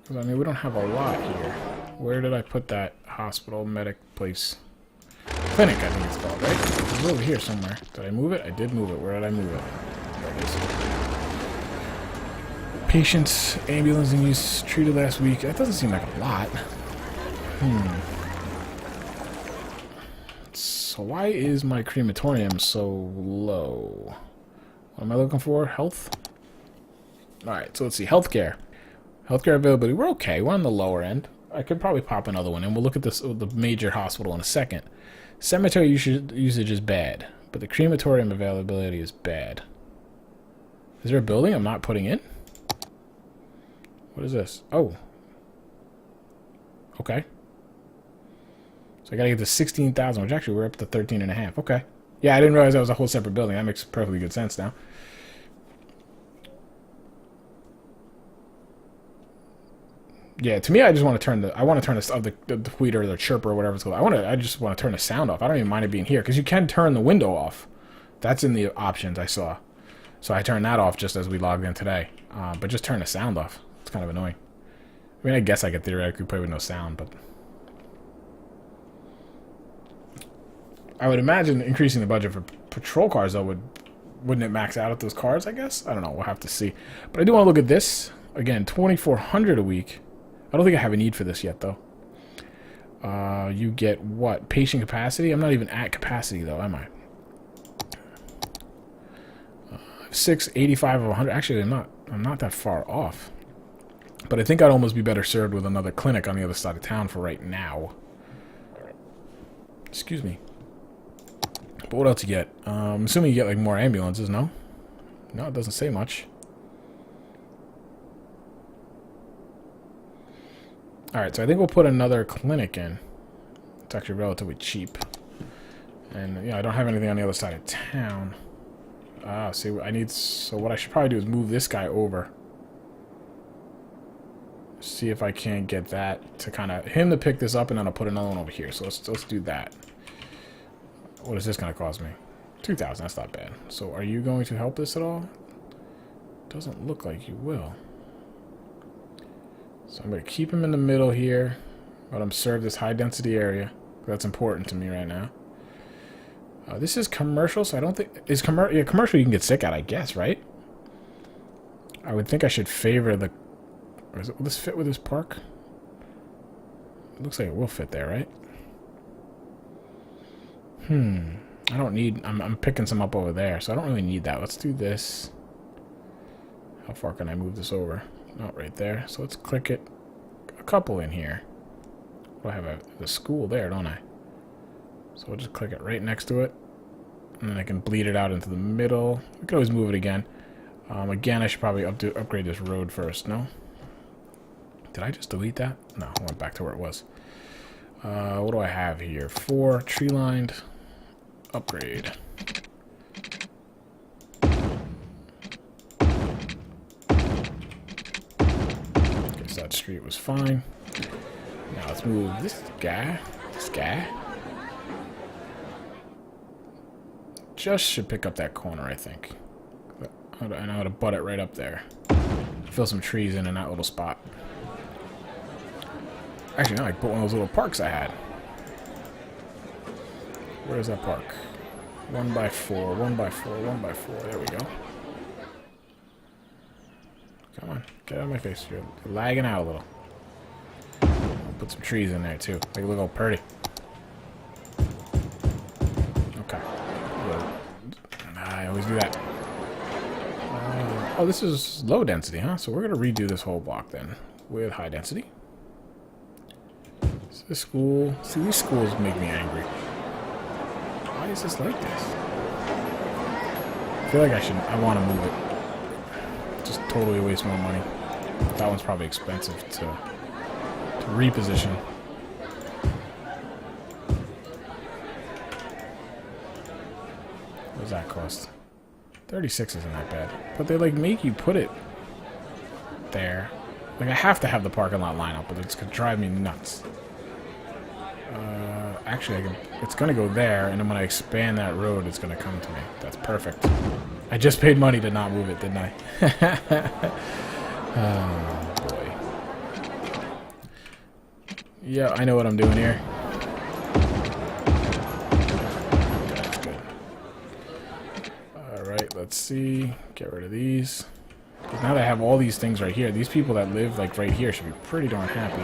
I mean, we don't have a lot here. Where did I put that hospital medic place? Clinic, I think it's called, right? It's over here somewhere. Did I move it? I did move it. Where did I move it? There it is. Patients, ambulance in use, treated last week. That doesn't seem like a lot. So why is my crematorium so low? What am I looking for? Health? Alright, so let's see. Healthcare. Healthcare availability. We're okay. We're on the lower end. I could probably pop another one, and we'll look at this the major hospital in a second. Cemetery usage is bad, but the crematorium availability is bad. Is there a building I'm not putting in? What is this? Oh. Okay. So I gotta get to 16,000, which actually we're up to 13.5. Okay. Yeah, I didn't realize that was a whole separate building. That makes perfectly good sense now. Yeah, to me, I just want to turn the tweeter or the chirper or whatever it's called. I just want to turn the sound off. I don't even mind it being here because you can turn the window off. That's in the options I saw. So I turned that off just as we logged in today. But just turn the sound off. It's kind of annoying. I mean, I guess I could theoretically play with no sound, but I would imagine increasing the budget for patrol cars though wouldn't it max out at those cars? I guess I don't know. We'll have to see. But I do want to look at this again. 2,400 a week. I don't think I have a need for this yet, though. You get what? Patient capacity? I'm not even at capacity, though, am I? 685 of 100. Actually, I'm not that far off. But I think I'd almost be better served with another clinic on the other side of town for right now. Excuse me. But what else you get? I'm assuming you get like more ambulances, no? No, it doesn't say much. Alright, so I think we'll put another clinic in. It's actually relatively cheap. And, yeah, I don't have anything on the other side of town. Ah, see, I need... So what I should probably do is move this guy over. See if I can't get that to kind of... Him to pick this up, and then I'll put another one over here. So let's do that. What is this going to cost me? 2,000, that's not bad. So are you going to help this at all? Doesn't look like you will. So I'm going to keep him in the middle here. Let him serve this high-density area. That's important to me right now. This is commercial, so I don't think... Yeah, commercial you can get sick at, I guess, right? I would think I should favor the... Will this fit with this park? It looks like it will fit there, right? I don't need... I'm picking some up over there, so I don't really need that. Let's do this. How far can I move this over? Not right there. So let's click it. A couple in here. I have a school there, don't I? So we'll just click it right next to it. And then I can bleed it out into the middle. We can always move it again. Again, I should probably upgrade this road first. No? Did I just delete that? No, I went back to where it was. What do I have here? 4 tree-lined. Upgrade. Guess that street was fine. Now let's move this guy. Just should pick up that corner, I think. I know how to butt it right up there. Fill some trees in that little spot. Actually, no, I can put one of those little parks I had. Where's that park? 1x4, 1x4, 1x4. There we go. Come on, get out of my face. You're lagging out a little. Put some trees in there too. Make it look all pretty. Okay. I always do that. Oh, this is low density, huh? So we're gonna redo this whole block then with high density. Is this school? See, these schools make me angry. Why is this like this? I feel like I want to move it. Just totally waste more money. That one's probably expensive to reposition. What does that cost? 36 isn't that bad. But they like make you put it there. Like I have to have the parking lot line up, but it's gonna drive me nuts. Actually, it's gonna go there, and then when I expand that road, it's gonna come to me. That's perfect. I just paid money to not move it, didn't I? Oh boy. Yeah, I know what I'm doing here. That's good. Alright, let's see. Get rid of these. Now that I have all these things right here, these people that live like right here should be pretty darn happy.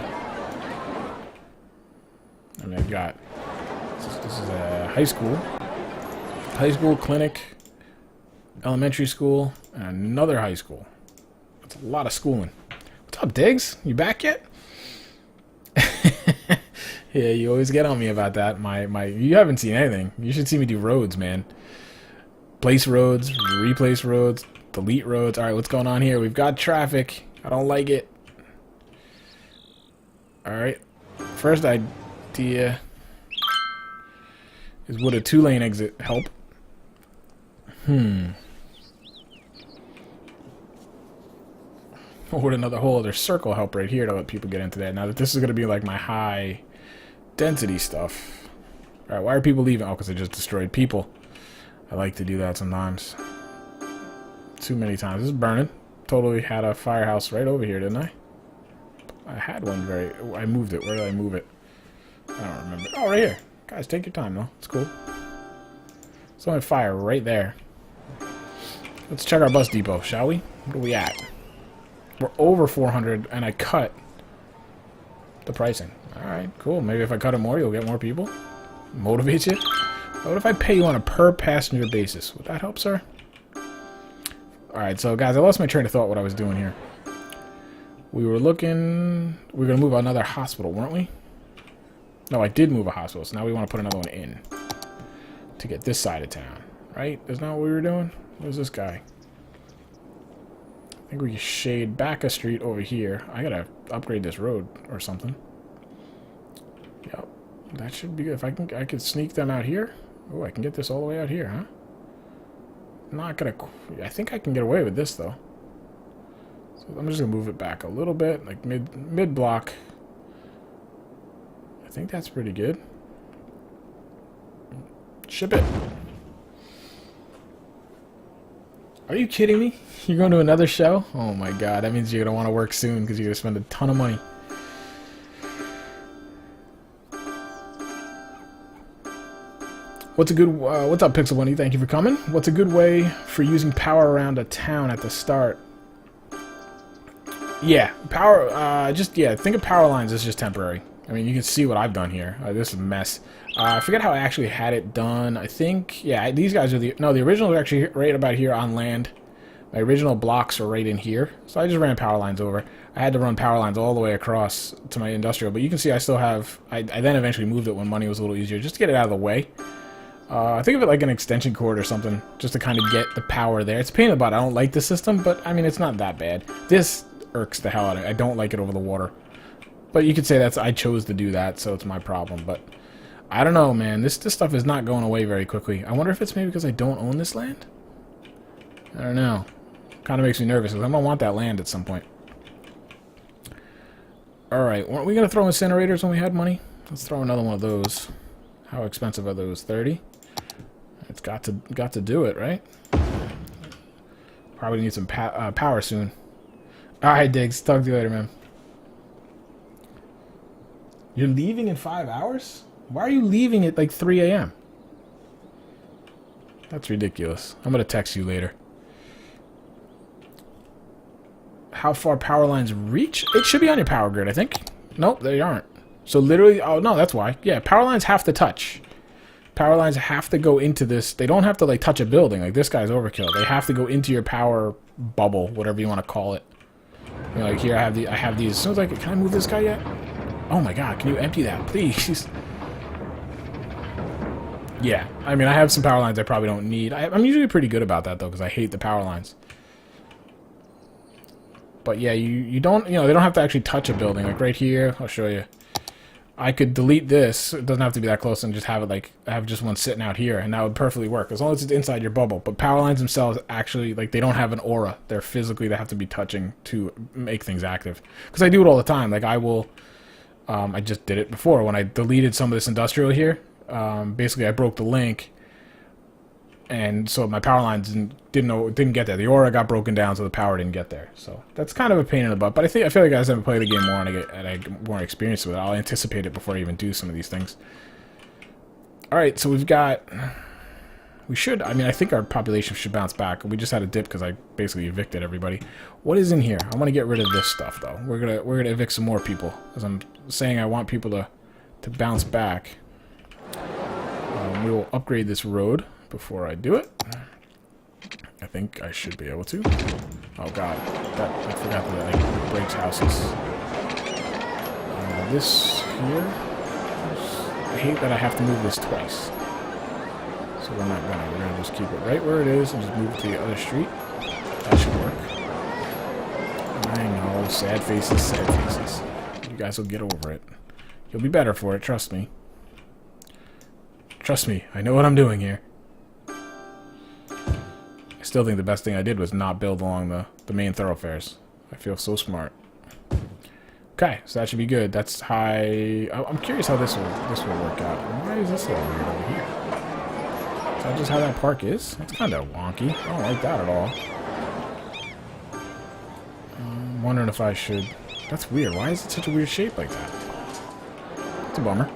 I mean, I've got... This is a high school, clinic, elementary school, and another high school. That's a lot of schooling. What's up, Diggs? You back yet? Yeah, you always get on me about that. You haven't seen anything. You should see me do roads, man. Place roads, replace roads, delete roads. All right, what's going on here? We've got traffic. I don't like it. All right. First idea is, would a 2-lane exit help? Or would another whole other circle help right here to let people get into that? Now that this is going to be like my high density stuff. Alright, why are people leaving? Oh, because I just destroyed people. I like to do that sometimes. Too many times. This is burning. Totally had a firehouse right over here, didn't I? I had one I moved it. Where did I move it? I don't remember. Oh, right here. Guys, take your time, though. It's cool. There's only fire right there. Let's check our bus depot, shall we? What are we at? We're over 400, and I cut the pricing. Alright, cool. Maybe if I cut it more, you'll get more people. Motivates you. What if I pay you on a per passenger basis? Would that help, sir? Alright, so guys, I lost my train of thought what I was doing here. We were going to move another hospital, weren't we? No, I did move a hospital, so now we want to put another one in. To get this side of town, right? Isn't that what we were doing? Where's this guy? I think we can shade back a street over here. I gotta upgrade this road or something. Yep. That should be good. If I could sneak them out here. Oh, I can get this all the way out here, huh? Not gonna... I think I can get away with this, though. So I'm just gonna move it back a little bit, like mid block. I think that's pretty good. Ship it. Are you kidding me? You're going to another show? Oh my god, that means you're gonna want to work soon because you're gonna spend a ton of money. What's a good... what's up, Pixel Bunny? Thank you for coming. What's a good way for using power around a town at the start? Yeah, power... think of power lines as just temporary. I mean, you can see what I've done here. This is a mess. I forget how I actually had it done. I think... Yeah, these guys are the... No, the original are actually right about here on land. My original blocks are right in here. So I just ran power lines over. I had to run power lines all the way across to my industrial. But you can see I still have... I then eventually moved it when money was a little easier, just to get it out of the way. Think of it like an extension cord or something, just to kind of get the power there. It's a pain in the butt. I don't like the system, but I mean, it's not that bad. This irks the hell out of me. I don't like it over the water. But you could say I chose to do that, so it's my problem. But I don't know, man. This stuff is not going away very quickly. I wonder if it's maybe because I don't own this land? I don't know. Kind of makes me nervous, because I'm going to want that land at some point. Alright, weren't we going to throw incinerators when we had money? Let's throw another one of those. How expensive are those? 30? It's got to do it, right? Probably need some power soon. Alright, Diggs. Talk to you later, man. You're leaving in 5 hours? Why are you leaving at like 3 a.m.? That's ridiculous. I'm going to text you later. How far power lines reach? It should be on your power grid, I think. Nope, they aren't. So literally... Oh, no, that's why. Yeah, power lines have to touch. Power lines have to go into this. They don't have to, like, touch a building. Like, this guy's overkill. They have to go into your power bubble, whatever you want to call it. You know, like, here I have these. As soon as I can I move this guy yet? Oh, my God. Can you empty that, please? Yeah. I mean, I have some power lines I probably don't need. I'm usually pretty good about that, though, because I hate the power lines. But, yeah, you don't... You know, they don't have to actually touch a building. Like, right here, I'll show you. I could delete this. It doesn't have to be that close, and just have it like have just one sitting out here, and that would perfectly work as long as it's inside your bubble. But power lines themselves actually they don't have an aura. They have to be touching to make things active. Because I do it all the time. Like I will, I just did it before when I deleted some of this industrial here. Basically, I broke the link, and so my power lines didn't get there. The aura got broken down, so the power didn't get there. So that's kind of a pain in the butt. But I feel like as I play the game more and I get more experience with it, I'll anticipate it before I even do some of these things. All right, so we've got. We should. I mean, I think our population should bounce back. We just had a dip because I basically evicted everybody. What is in here? I want to get rid of this stuff though. We're gonna evict some more people, as I'm saying I want people to bounce back. We will upgrade this road before I do it. I think I should be able to. Oh god, I forgot that it breaks houses. This here, I hate that I have to move this twice. So we're gonna just keep it right where it is and just move it to the other street. That should work. I know, sad faces, sad faces. You guys will get over it. You'll be better for it, trust me. Trust me, I know what I'm doing here. I still think the best thing I did was not build along the main thoroughfares. I feel so smart. Okay, so that should be good. That's high... I'm curious how this will work out. Why is this a little weird over here? Is that just how that park is? That's kind of wonky. I don't like that at all. I'm wondering if I should... That's weird. Why is it such a weird shape like that? It's a bummer.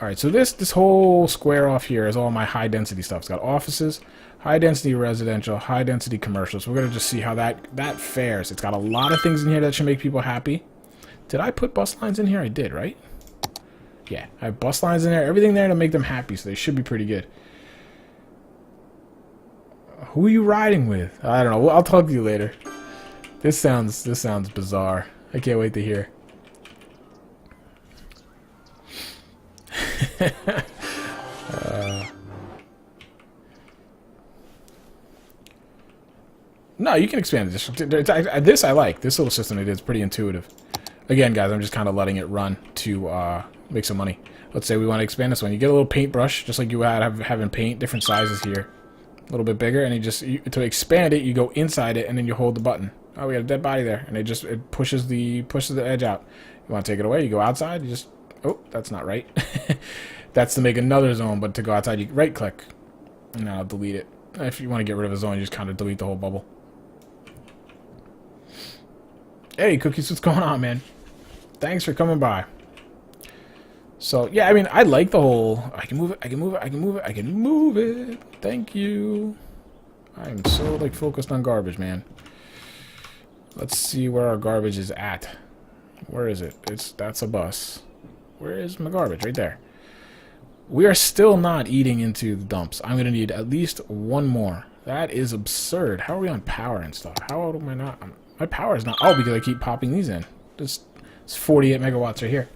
Alright, so this whole square off here is all my high-density stuff. It's got offices, high-density residential, high-density commercial. So we're going to just see how that fares. It's got a lot of things in here that should make people happy. Did I put bus lines in here? I did, right? Yeah, I have bus lines in there. Everything there to make them happy, so they should be pretty good. Who are you riding with? I don't know. I'll talk to you later. This sounds bizarre. I can't wait to hear. No, you can expand the district. This I like. This little system it is pretty intuitive. Again, guys, I'm just kind of letting it run to make some money. Let's say we want to expand this one. You get a little paintbrush, just like you would having paint, different sizes here. A little bit bigger, and to expand it, you go inside it, and then you hold the button. Oh, we got a dead body there, and it pushes the edge out. You want to take it away, you go outside, you just... Oh, that's not right. That's to make another zone, but to go outside, you right-click. And now I'll delete it. If you want to get rid of a zone, you just kind of delete the whole bubble. Hey, Cookies, what's going on, man? Thanks for coming by. So, yeah, I mean, I like the whole... I can move it, I can move it, I can move it, I can move it. Thank you. I'm so, like, focused on garbage, man. Let's see where our garbage is at. Where is it? That's a bus. Where is my garbage? Right there. We are still not eating into the dumps. I'm going to need at least one more. That is absurd. How are we on power and stuff? How am I not... My power is not... Oh, because I keep popping these in. It's 48 megawatts right here.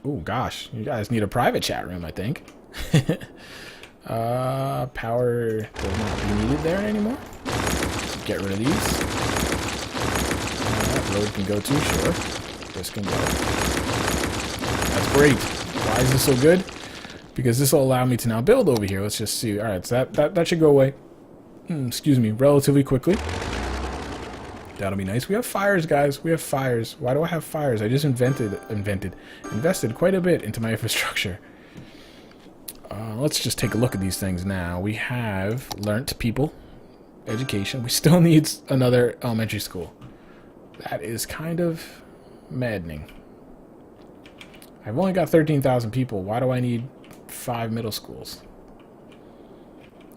Oh, gosh. You guys need a private chat room, I think. Power does not be needed there anymore. Get rid of these. That road can go too, sure. This can go. That's great. Why is this so good? Because this will allow me to now build over here. Let's just see. Alright, so that should go away. Excuse me, relatively quickly. That'll be nice. We have fires, guys. We have fires. Why do I have fires? I just invested quite a bit into my infrastructure. Let's just take a look at these things now. We have learnt people, education. We still need another elementary school. That is kind of maddening. I've only got 13,000 people. Why do I need 5 middle schools?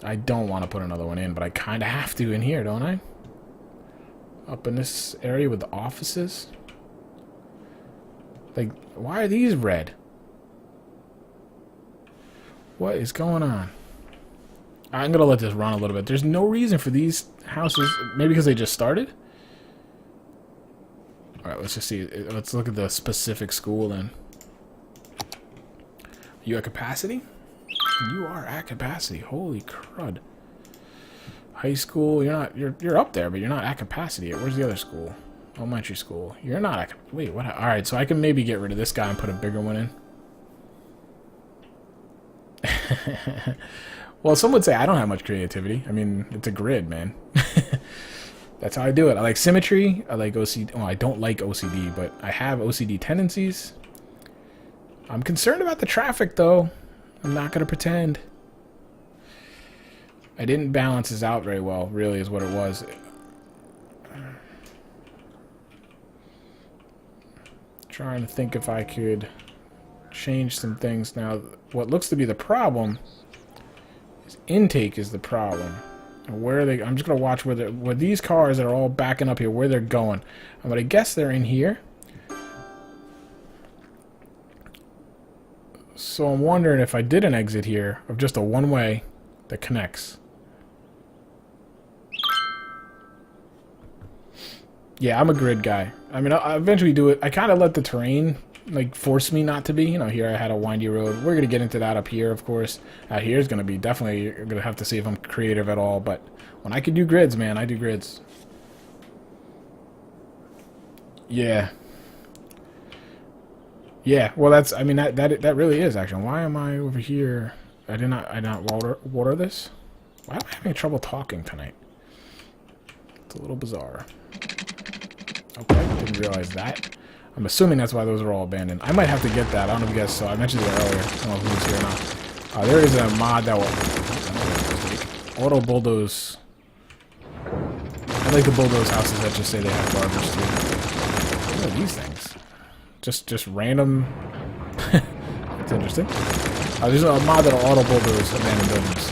I don't want to put another one in, but I kind of have to in here, don't I? Up in this area with the offices? Like, why are these red? What is going on? I'm going to let this run a little bit. There's no reason for these houses. Maybe because they just started? Alright, let's just see. Let's look at the specific school then. You at capacity? You are at capacity. Holy crud. High school, you're up there, but you're not at capacity. Where's the other school? Elementary school. You're not at... Wait, what? Alright, so I can maybe get rid of this guy and put a bigger one in. Well, some would say I don't have much creativity. I mean, it's a grid, man. That's how I do it. I like symmetry. I like OCD. Well, I don't like OCD, but I have OCD tendencies. I'm concerned about the traffic, though. I'm not going to pretend. I didn't balance this out very well, really, is what it was. Trying to think if I could change some things. Now, what looks to be the problem is intake is the problem. And where they... I'm just going to watch where these cars that are all backing up here, where they're going. I'm going to guess they're in here. So I'm wondering if I did an exit here of just a one-way that connects. Yeah, I'm a grid guy. I mean, I'll eventually do it. I kind of let the terrain, like, force me not to be. You know, here I had a windy road. We're going to get into that up here, of course. Out here is going to be definitely... You're going to have to see if I'm creative at all. But when I can do grids, man, I do grids. Yeah. Yeah, well, that's... I mean, that really is, actually. Why am I over here? I did not water this? Why am I having trouble talking tonight? It's a little bizarre. Okay, didn't realize that. I'm assuming that's why those are all abandoned. I might have to get that. I don't know if you guys saw. I mentioned it earlier. I don't know who's here or not. There is a mod that will auto bulldoze. I like the bulldoze houses that just say they have garbage too. What are these things? Just random. That's interesting. There's a mod that'll auto bulldoze abandoned buildings,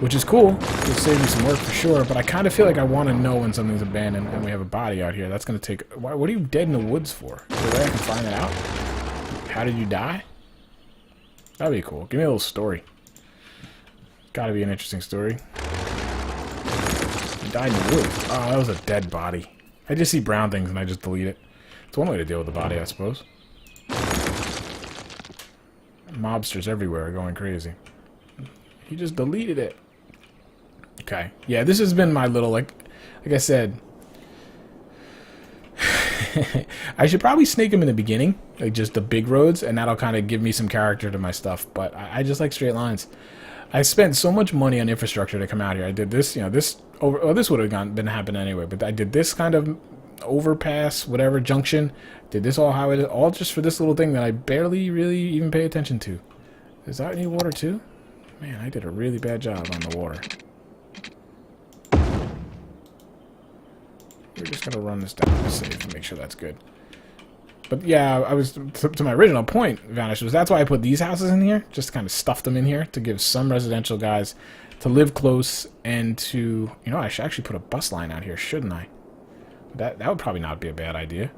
which is cool. It'll save me some work for sure, but I kind of feel like I want to know when something's abandoned and we have a body out here. That's going to take... What are you dead in the woods for? Is there a way I can find that out? How did you die? That'd be cool. Give me a little story. Gotta be an interesting story. You died in the woods. Oh, that was a dead body. I just see brown things and I just delete it. It's one way to deal with the body, I suppose. Mobsters everywhere are going crazy. He just deleted it. Okay. Yeah, this has been my little, like I said, I should probably snake them in the beginning, like just the big roads, and that'll kind of give me some character to my stuff. But I just like straight lines. I spent so much money on infrastructure to come out here. I did this, you know, this over. Well, this would have been happening anyway. But I did this kind of overpass, whatever junction. Did this all highway, all just for this little thing that I barely really even pay attention to. Does that need water too? Man, I did a really bad job on the water. We're just gonna run this down to save and make sure that's good. But yeah, I was to my original point, Vanish, was that's why I put these houses in here, just to kind of stuff them in here to give some residential guys to live close and to, you know, I should actually put a bus line out here, shouldn't I? That would probably not be a bad idea.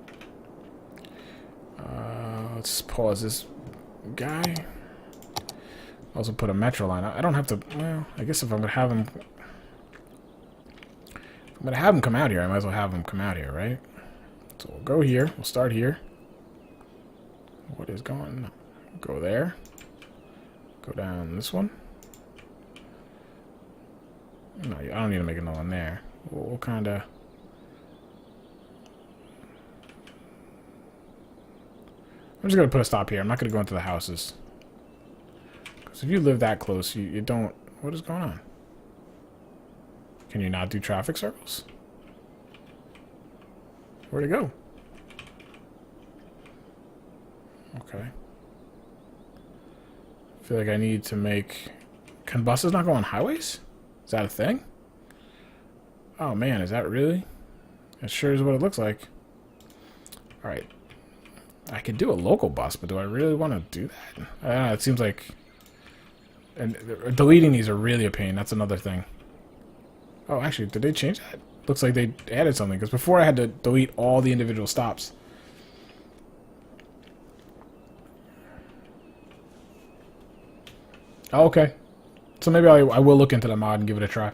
Let's pause this guy. Also put a metro line. I don't have to. Well, I guess if I'm gonna have him. I'm going to have them come out here. I might as well have them come out here, right? So we'll go here. We'll start here. What is going on? Go there. Go down this one. No, I don't need to make another one there. We'll kind of... I'm just going to put a stop here. I'm not going to go into the houses. Because if you live that close, you don't... What is going on? Can you not do traffic circles? Where'd it go? Okay. I feel like I need to make... Can buses not go on highways? Is that a thing? Oh man, is that really? That sure is what it looks like. Alright. I could do a local bus, but do I really want to do that? I don't know, it seems like... And deleting these are really a pain, that's another thing. Oh, actually, did they change that? Looks like they added something, because before I had to delete all the individual stops. Oh, okay. So maybe I will look into the mod and give it a try.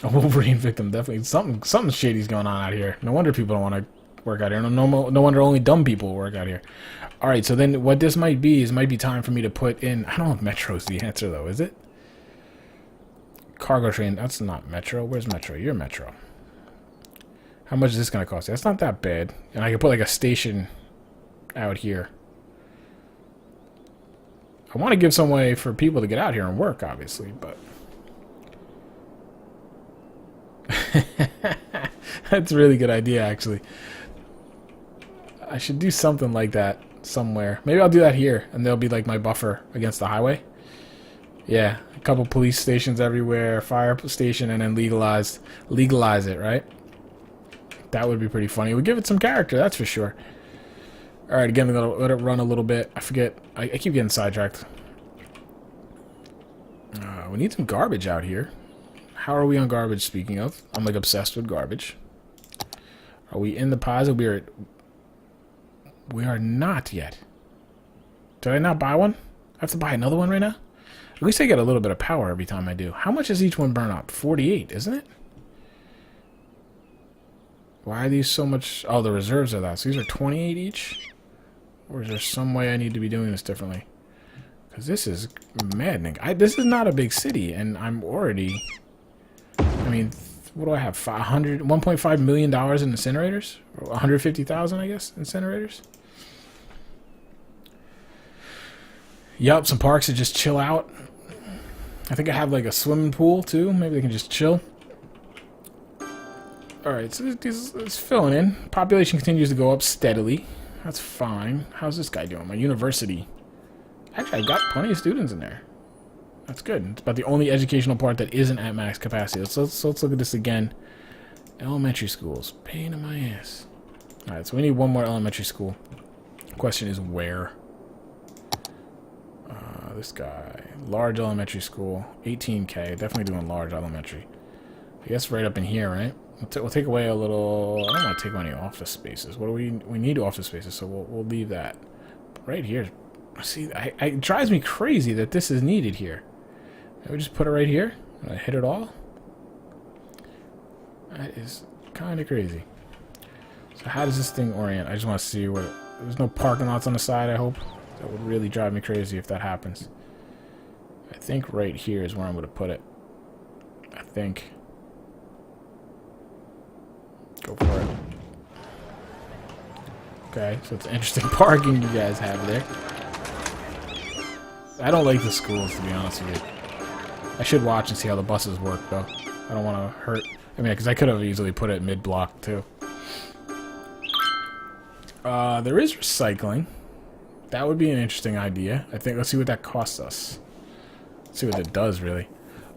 A Wolverine victim, definitely. Something shady's going on out here. No wonder people don't want to work out here. No wonder only dumb people work out here. Alright, so then what this might be is might be time for me to put in... I don't know if Metro's the answer, though, is it? Cargo train, that's not Metro. Where's Metro? You're Metro. How much is this going to cost? That's not that bad. And I could put like a station out here. I want to give some way for people to get out here and work, obviously, but... That's a really good idea, actually. I should do something like that somewhere. Maybe I'll do that here, and they'll be like my buffer against the highway. Yeah, a couple police stations everywhere, fire station, and then legalize it, right? That would be pretty funny. It would give it some character, that's for sure. Alright, again, we're gonna let it run a little bit. I forget. I keep getting sidetracked. We need some garbage out here. How are we on garbage, speaking of? I'm like obsessed with garbage. Are we in the positive? We are not yet. Did I not buy one? I have to buy another one right now? At least I get a little bit of power every time I do. How much does each one burn up? 48, isn't it? Why are these so much... Oh, the reserves are that. So these are 28 each? Or is there some way I need to be doing this differently? Because this is maddening. This is not a big city, and I'm already... I mean, what do I have? $1.5 million in incinerators? Or 150,000, I guess, incinerators? Yup, some parks to just chill out. I think I have like a swimming pool too. Maybe they can just chill. Alright, so it's filling in. Population continues to go up steadily. That's fine. How's this guy doing? My university. Actually, I got plenty of students in there. That's good. It's about the only educational part that isn't at max capacity. Let's look at this again. Elementary schools. Pain in my ass. Alright, so we need one more elementary school. Question is where? This guy. Large elementary school. 18K. Definitely doing large elementary. I guess right up in here, right? We'll take away a little... I don't want to take away any office spaces. What do we need office spaces, so we'll leave that. But right here... See, it drives me crazy that this is needed here. Maybe just put it right here. And I hit it all. That is kind of crazy. So how does this thing orient? I just want to see what... There's no parking lots on the side, I hope. That would really drive me crazy if that happens. I think right here is where I'm going to put it. I think. Go for it. Okay, so it's interesting parking you guys have there. I don't like the schools, to be honest with you. I should watch and see how the buses work, though. I don't want to hurt... I mean, because I could have easily put it mid-block, too. There is recycling. That would be an interesting idea. I think, let's see what that costs us. Let's see what it does, really.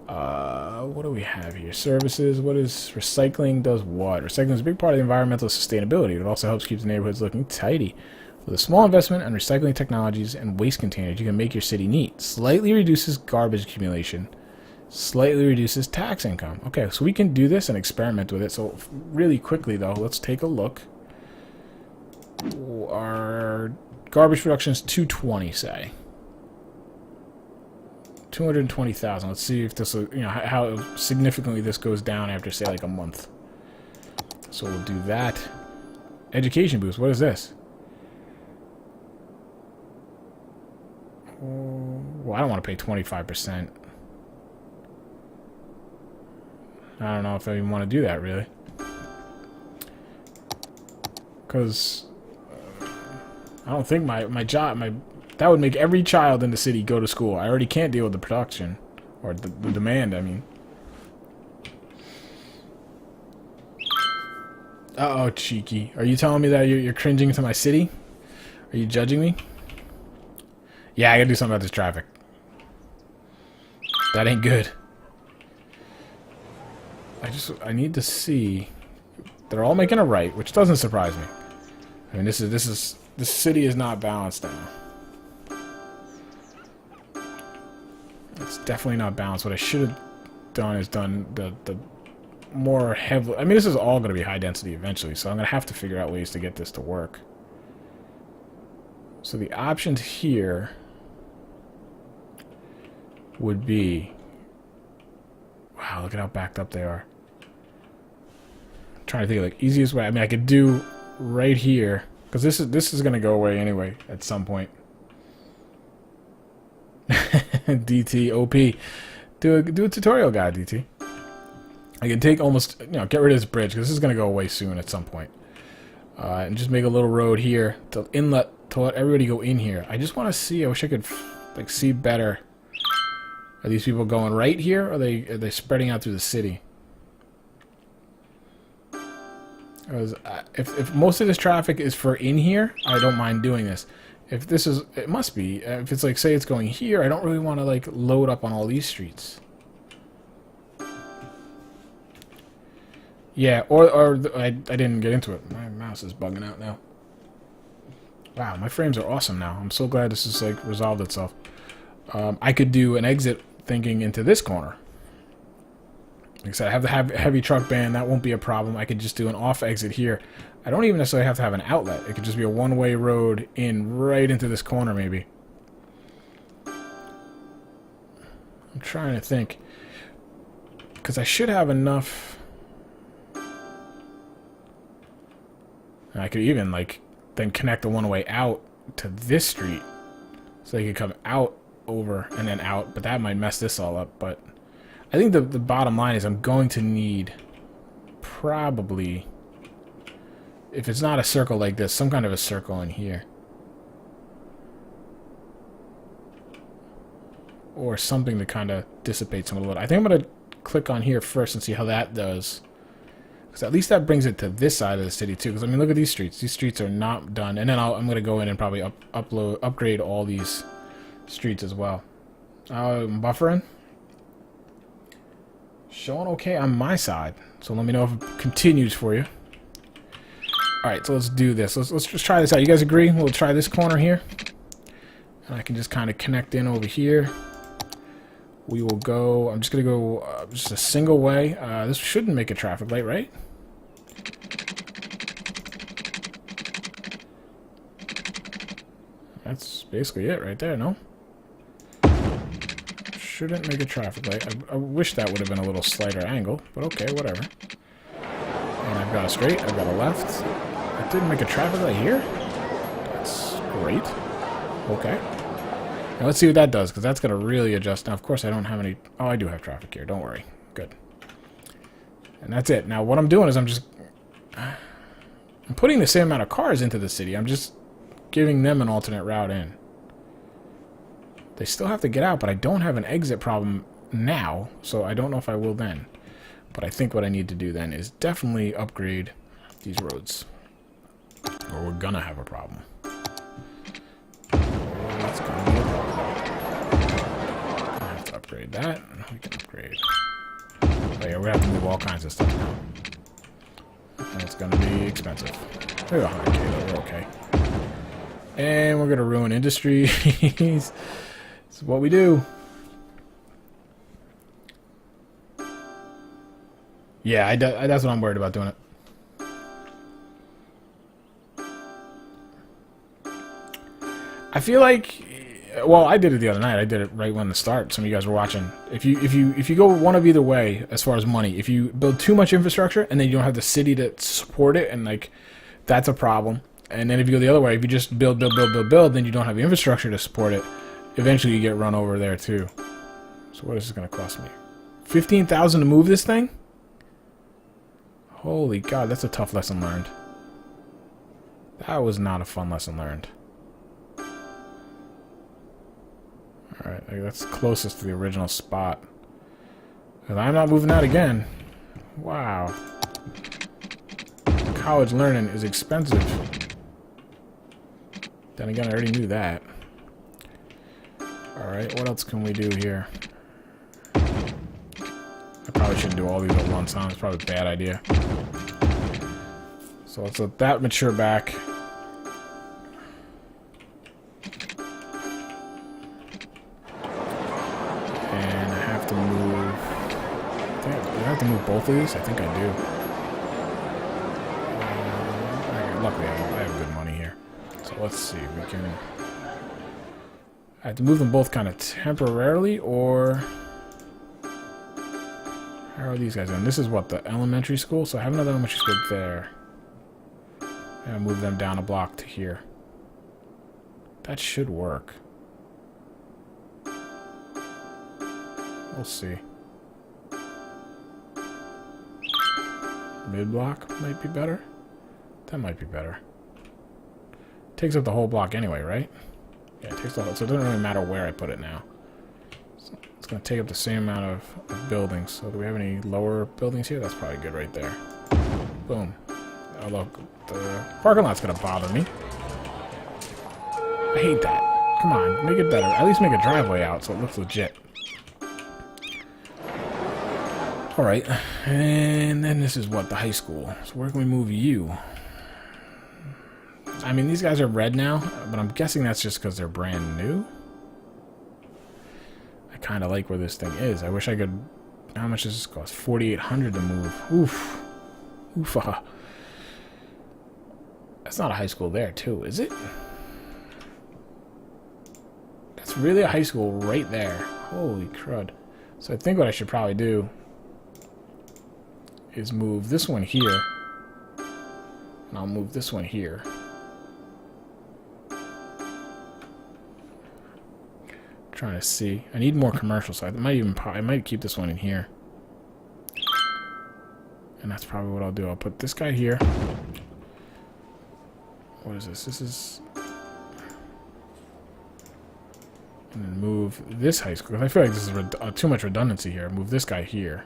What do we have here? Services. What is... Recycling does what? Recycling is a big part of the environmental sustainability. It also helps keep the neighborhoods looking tidy. With a small investment in recycling technologies and waste containers, you can make your city neat. Slightly reduces garbage accumulation. Slightly reduces tax income. Okay, so we can do this and experiment with it. So really quickly, though, let's take a look. Our garbage production is 220, say. 220,000. Let's see if this will, you know, how significantly this goes down after, say, like a month. So we'll do that. Education boost. What is this? Well, I don't want to pay 25%. I don't know if I even want to do that, really. Because I don't think my job, that would make every child in the city go to school. I already can't deal with the production. Or the demand, I mean. Uh-oh, cheeky. Are you telling me that you're cringing to my city? Are you judging me? Yeah, I gotta do something about this traffic. That ain't good. I need to see. They're all making a right, which doesn't surprise me. I mean, this city is not balanced now. It's definitely not balanced. What I should have done is done the more heavily. I mean, this is all going to be high density eventually, so I'm going to have to figure out ways to get this to work. So the options here would be... Wow, look at how backed up they are. I'm trying to think of like easiest way. I mean, I could do right here, because this is going to go away anyway at some point. DT OP. Do a tutorial guide, DT. I can take almost, you know, get rid of this bridge because this is going to go away soon at some point. And just make a little road here to inlet to let everybody go in here. I just want to see. I wish I could like see better. Are these people going right here, or are they spreading out through the city? Because if most of this traffic is for in here, I don't mind doing this. If this is, it must be. If it's like, say it's going here, I don't really want to like load up on all these streets. Yeah, I didn't get into it. My mouse is bugging out now. Wow, my frames are awesome now. I'm so glad this has like resolved itself. I could do an exit thinking into this corner. Like I said, I have the heavy truck ban. That won't be a problem. I could just do an off exit here. I don't even necessarily have to have an outlet. It could just be a one-way road in right into this corner, maybe. I'm trying to think. Because I should have enough... I could even, like, then connect the one-way out to this street. So they could come out, over, and then out. But that might mess this all up. But I think the bottom line is I'm going to need probably... If it's not a circle like this, some kind of a circle in here. Or something to kind of dissipate some of the load. I think I'm going to click on here first and see how that does. Because at least that brings it to this side of the city too. Because I mean, look at these streets. These streets are not done. And then I'm going to go in and probably upgrade all these streets as well. I'm buffering. Showing okay on my side. So let me know if it continues for you. Alright, so let's do this. Let's just try this out. You guys agree? We'll try this corner here. And I can just kind of connect in over here. We will go... I'm just going to go just a single way. This shouldn't make a traffic light, right? That's basically it right there, no? Shouldn't make a traffic light. I wish that would have been a little slighter angle, but okay, whatever. And I've got a straight, I've got a left. It didn't make a traffic light here? That's great. Okay. Now let's see what that does, because that's going to really adjust. Now, of course, I don't have any... Oh, I do have traffic here. Don't worry. Good. And that's it. Now, what I'm doing is I'm just I'm putting the same amount of cars into the city. I'm just giving them an alternate route in. They still have to get out, but I don't have an exit problem now, so I don't know if I will then. But I think what I need to do then is definitely upgrade these roads, or we're gonna have a problem. That's gonna be a problem. I have to upgrade that. We can upgrade. Oh yeah, we have to move all kinds of stuff now. And it's gonna be expensive. We're 100K though, we're okay. And we're gonna ruin industries. This is what we do. Yeah, that's what I'm worried about doing it. I feel like, well, I did it the other night. I did it right when the start. Some of you guys were watching. If you go one of either way as far as money, if you build too much infrastructure and then you don't have the city to support it, and like that's a problem. And then if you go the other way, if you just build, then you don't have the infrastructure to support it. Eventually, you get run over there too. So what is this going to cost me? 15,000 to move this thing? Holy God, that's a tough lesson learned. That was not a fun lesson learned. Alright, that's closest to the original spot. And I'm not moving that again. Wow. College learning is expensive. Then again, I already knew that. Alright, what else can we do here? I probably shouldn't do all these at once, huh? It's probably a bad idea. So let's let that mature back. And I have to move... do I have to move both of these? I think I do. Luckily, I have good money here. So let's see. We can... I have to move them both kind of temporarily, or... How are these guys doing? This is what, the elementary school? So I have another elementary school there. And I'll move them down a block to here. That should work. We'll see. Mid-block might be better. That might be better. Takes up the whole block anyway, right? Yeah, it takes the whole... So it doesn't really matter where I put it now. It's going to take up the same amount of buildings. So do we have any lower buildings here? That's probably good right there. Boom. Although the parking lot's going to bother me. I hate that. Come on, make it better. At least make a driveway out so it looks legit. Alright, and then this is what? The high school. So where can we move you? I mean, these guys are red now, but I'm guessing that's just because they're brand new. I kind of like where this thing is. I wish I could... How much does this cost? 4,800 to move. Oof. Oofa. That's not a high school there, too, is it? That's really a high school right there. Holy crud. So I think what I should probably do is move this one here. And I'll move this one here. Trying to see. I need more commercial, so I might keep this one in here. And that's probably what I'll do. I'll put this guy here. What is this? This is... And then move this high school. I feel like this is too much redundancy here. Move this guy here.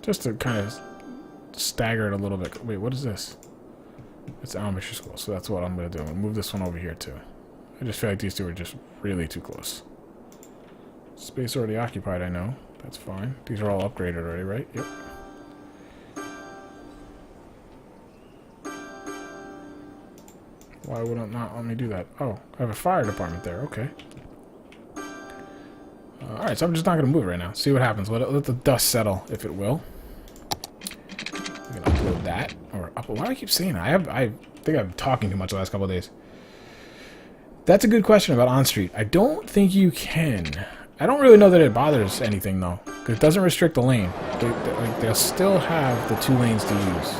Just to kind of stagger it a little bit. Wait, what is this? It's elementary school, so that's what I'm going to do. I'm going to move this one over here, too. I just feel like these two are just really too close. Space already occupied, I know. That's fine. These are all upgraded already, right? Yep. Why would it not let me do that? Oh, I have a fire department there. Okay. Alright, so I'm just not going to move it right now. See what happens. Let the dust settle, if it will. I'm going to upload that. Or upload. Why do I keep saying that? I think I've been talking too much the last couple of days. That's a good question about on-street. I don't think you can. I don't really know that it bothers anything, though. Because it doesn't restrict the lane. They'll still have the 2 lanes to use.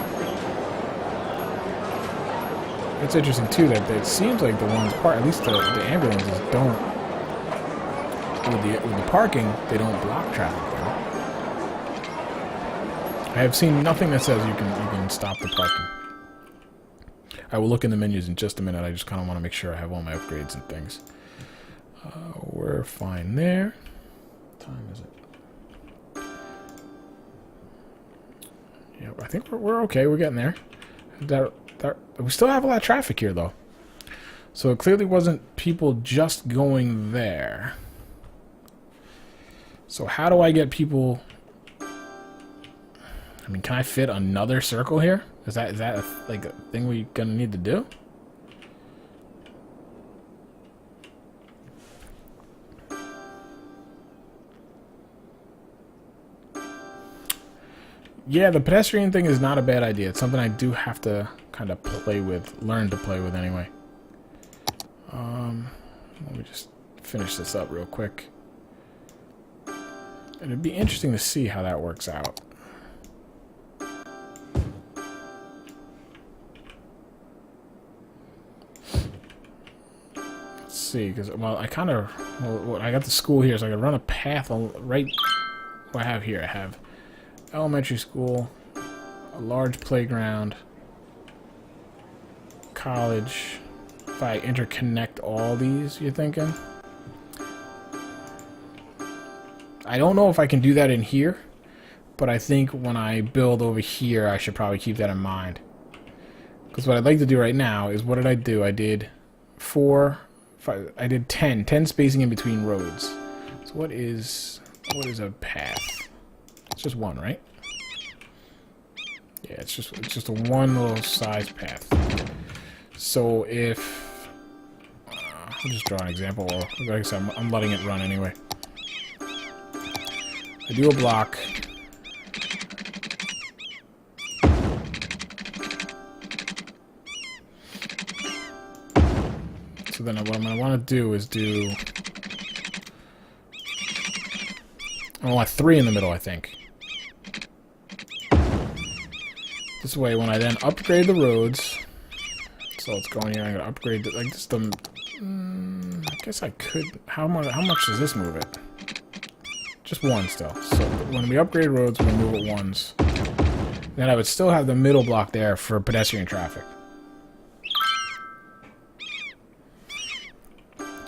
It's interesting, too, that it seems like the ones, at least the ambulances don't, with the parking, they don't block traffic, though. I have seen nothing that says you can stop the parking. I will look in the menus in just a minute. I just kind of want to make sure I have all my upgrades and things. We're fine there. What time is it? Yeah, I think we're okay. We're getting there. We still have a lot of traffic here, though. So it clearly wasn't people just going there. So how do I get people... I mean, can I fit another circle here? Is that like a thing we're gonna need to do? Yeah, the pedestrian thing is not a bad idea. It's something I do have to kind of play with, learn to play with anyway. Let me just finish this up real quick. It'd be interesting to see how that works out. Let's see, because, well, I kind of, well, I got the school here, so I can run a path right what I have here. I have elementary school, a large playground, college. If I interconnect all these, you're thinking? I don't know if I can do that in here, but I think when I build over here, I should probably keep that in mind. Because what I'd like to do right now is, what did I do? I did 4, 5, I did 10 spacing in between roads. So what is a path? It's just one, right? Yeah, it's just a one little size path. So if I'll just draw an example. Or like I said, I'm letting it run anyway. I do a block. So then what I'm going to want to do is I want 3 in the middle, I think. This way, when I then upgrade the roads, so let's go in here. I'm going to upgrade the, like just the. I guess I could. How much does this move it? Just 1 still. So when we upgrade roads, we move it once. Then I would still have the middle block there for pedestrian traffic.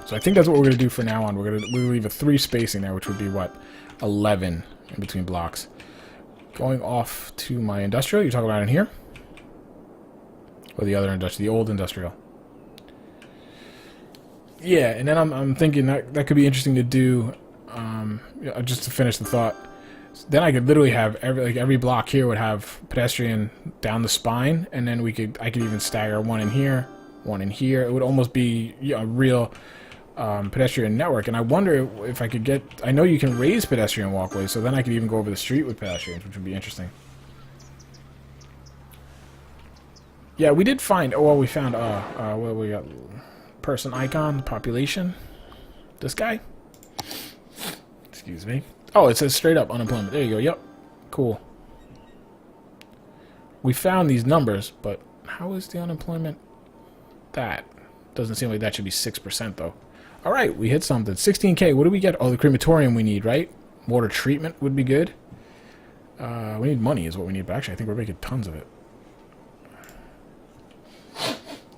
So I think that's what we're going to do for now on. We'll leave a 3 spacing there, which would be what, 11 in between blocks. Going off to my industrial. You talk about in here, or the other industrial, the old industrial. Yeah, and then I'm thinking that could be interesting to do. Just to finish the thought, then I could literally have every block here would have pedestrian down the spine, and then I could even stagger one in here, one in here. It would almost be a real pedestrian network. And I wonder if I could get. I know you can raise pedestrian walkways, so then I could even go over the street with pedestrians, which would be interesting. Yeah, we did find. Oh, well, we found. What we got? Person icon, population. This guy. Excuse me. Oh, it says straight up unemployment. There you go. Yep. Cool. We found these numbers, but how is the unemployment? That doesn't seem like that should be 6% though. All right, we hit something. 16K. What do we get? Oh, the crematorium we need, right? Water treatment would be good. We need money is what we need, but actually I think we're making tons of it.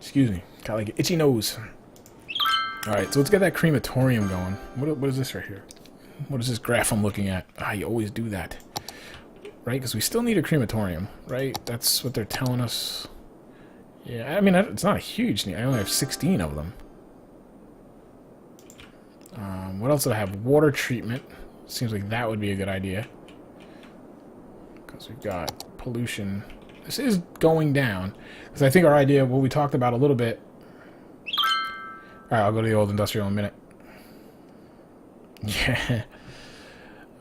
Excuse me. Got like an itchy nose. All right, so let's get that crematorium going. What is this right here? What is this graph I'm looking at? Ah, you always do that. Right? Because we still need a crematorium, right? That's what they're telling us. Yeah, I mean, it's not a huge need. I only have 16 of them. What else do I have? Water treatment. Seems like that would be a good idea. Because we've got pollution. This is going down. Because I think our idea, what we talked about a little bit. Alright, I'll go to the old industrial in a minute. Yeah.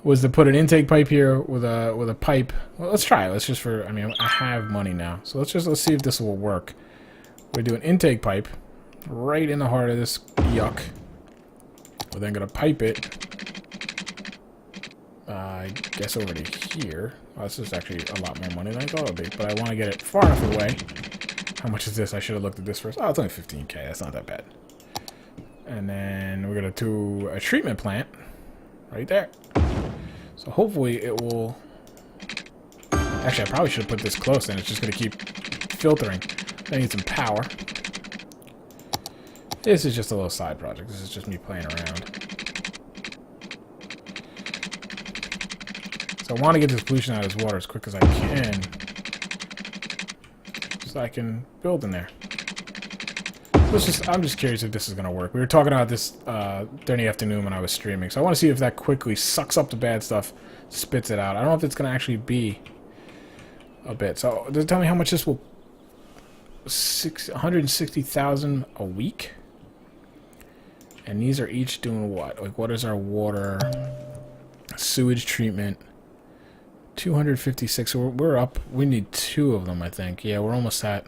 Was to put an intake pipe here with a pipe. Well, let's try it. Let's just I mean, I have money now. So let's see if this will work. We do an intake pipe right in the heart of this yuck. We're then going to pipe it, I guess, over to here. Well, this is actually a lot more money than I thought it would be, but I want to get it far enough away. How much is this? I should have looked at this first. Oh, it's only 15K. That's not that bad. And then we're going to do a treatment plant right there. So hopefully it will Actually, I probably should have put this close, and it's just going to keep filtering. I need some power. This is just a little side project. This is just me playing around. So I want to get this pollution out of this water as quick as I can, so I can build in there. I'm just curious if this is going to work. We were talking about this during the afternoon when I was streaming, so I want to see if that quickly sucks up the bad stuff, spits it out. I don't know if it's going to actually be a bit. So does it tell me how much this will... 160,000 a week? And these are each doing what? Like, what is our water? Sewage treatment. 256. So we're up. We need 2 of them, I think. Yeah, we're almost at...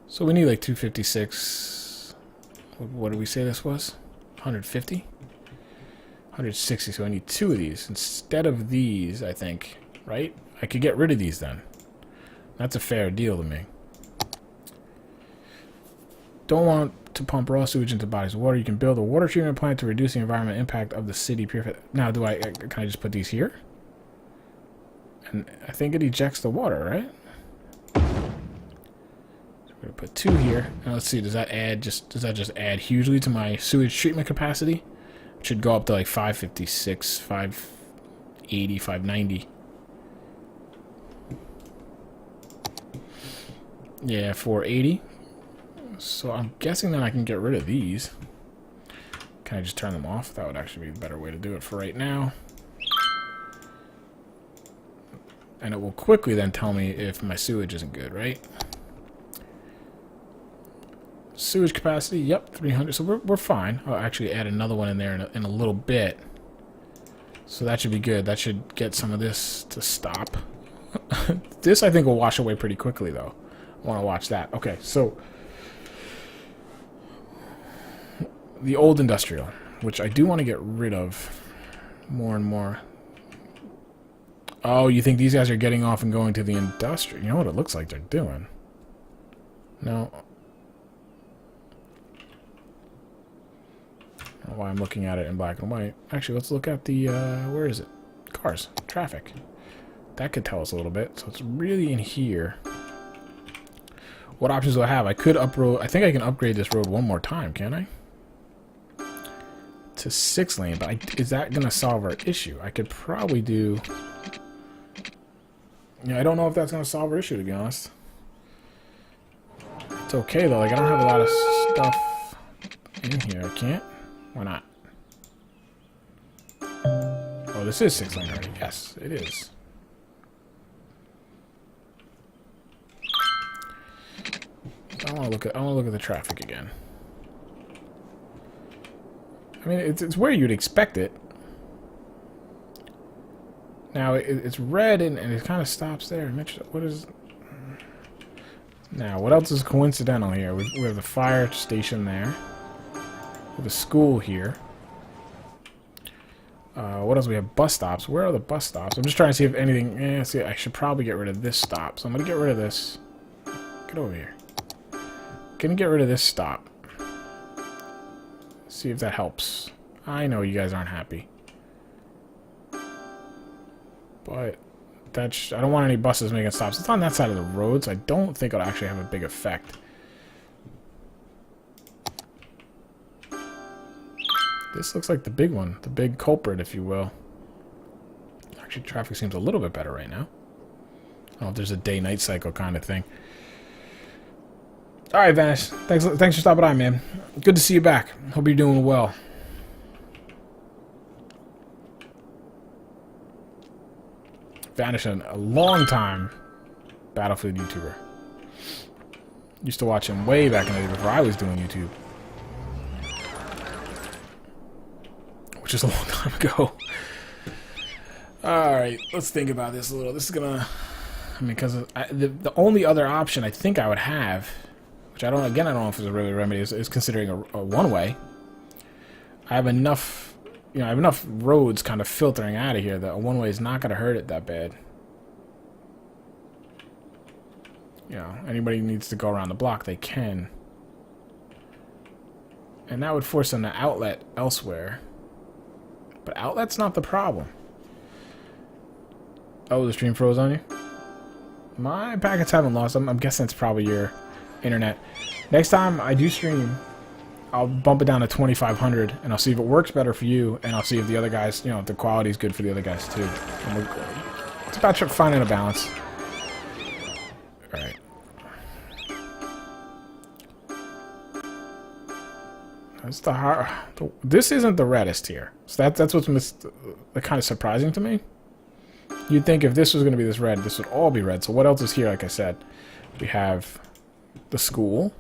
So we need like 256. What did we say this was? 150? 160. So I need 2 of these instead of these, I think. Right? I could get rid of these then. That's a fair deal to me. Don't want to pump raw sewage into bodies of water. You can build a water treatment plant to reduce the environmental impact of the city. Now, can I just put these here? And I think it ejects the water, right? We're gonna put 2 here. Now let's see, does that just add hugely to my sewage treatment capacity? It should go up to like 556, 580, 590. Yeah, 480. So I'm guessing that I can get rid of these. Can I just turn them off? That would actually be the better way to do it for right now. And it will quickly then tell me if my sewage isn't good, right? Sewage capacity, yep, 300. So we're fine. I'll actually add another one in there in a little bit. So that should be good. That should get some of this to stop. This, I think, will wash away pretty quickly, though. I want to watch that. Okay, so... the old industrial, which I do want to get rid of more and more. Oh, you think these guys are getting off and going to the industrial? You know what it looks like they're doing? No. I don't know why I'm looking at it in black and white. Actually, let's look at the, where is it? Cars. Traffic. That could tell us a little bit. So it's really in here. What options do I have? I could uproad. I think I can upgrade this road one more time, can I? To 6 lane, but is that gonna solve our issue? I could probably do... Yeah, I don't know if that's gonna solve our issue, to be honest. It's okay though, like I don't have a lot of stuff in here. I can't? Why not? Oh, this is 6 lane already. Yes, it is. I wanna look at the traffic again. I mean, it's where you'd expect it. Now, it's red, and it kind of stops there. What is... Now, what else is coincidental here? We have the fire station there. We have a school here. What else? We have bus stops. Where are the bus stops? I'm just trying to see if anything... see, I should probably get rid of this stop. So I'm going to get rid of this. Get over here. Gonna get rid of this stop. See if that helps. I know you guys aren't happy. But that's... I don't want any buses making stops. It's on that side of the road, so I don't think it'll actually have a big effect. This looks like the big one. The big culprit, if you will. Actually, traffic seems a little bit better right now. I don't know if there's a day-night cycle kind of thing. Alright, Vanish. Thanks for stopping by, man. Good to see you back. Hope you're doing well. Vanish, a long-time Battlefield YouTuber. Used to watch him way back in the day before I was doing YouTube. Which is a long time ago. Alright, let's think about this a little. This is gonna... I mean, because the only other option I think I would have... Which I don't know if it's a really remedy, is considering a one-way. I have enough, I have enough roads kind of filtering out of here that a one-way is not going to hurt it that bad. Anybody who needs to go around the block, they can. And that would force them to outlet elsewhere. But outlet's not the problem. Oh, the stream froze on you? My packets haven't lost. I'm guessing it's probably your internet. Next time I do stream, I'll bump it down to 2500 and I'll see if it works better for you, and I'll see if the other guys, you know, if the quality is good for the other guys too. It's about finding a balance. Alright. That's the hard. This isn't the reddest here. So that's what's kind of surprising to me. You'd think if this was going to be this red, this would all be red. So what else is here? Like I said, we have the school,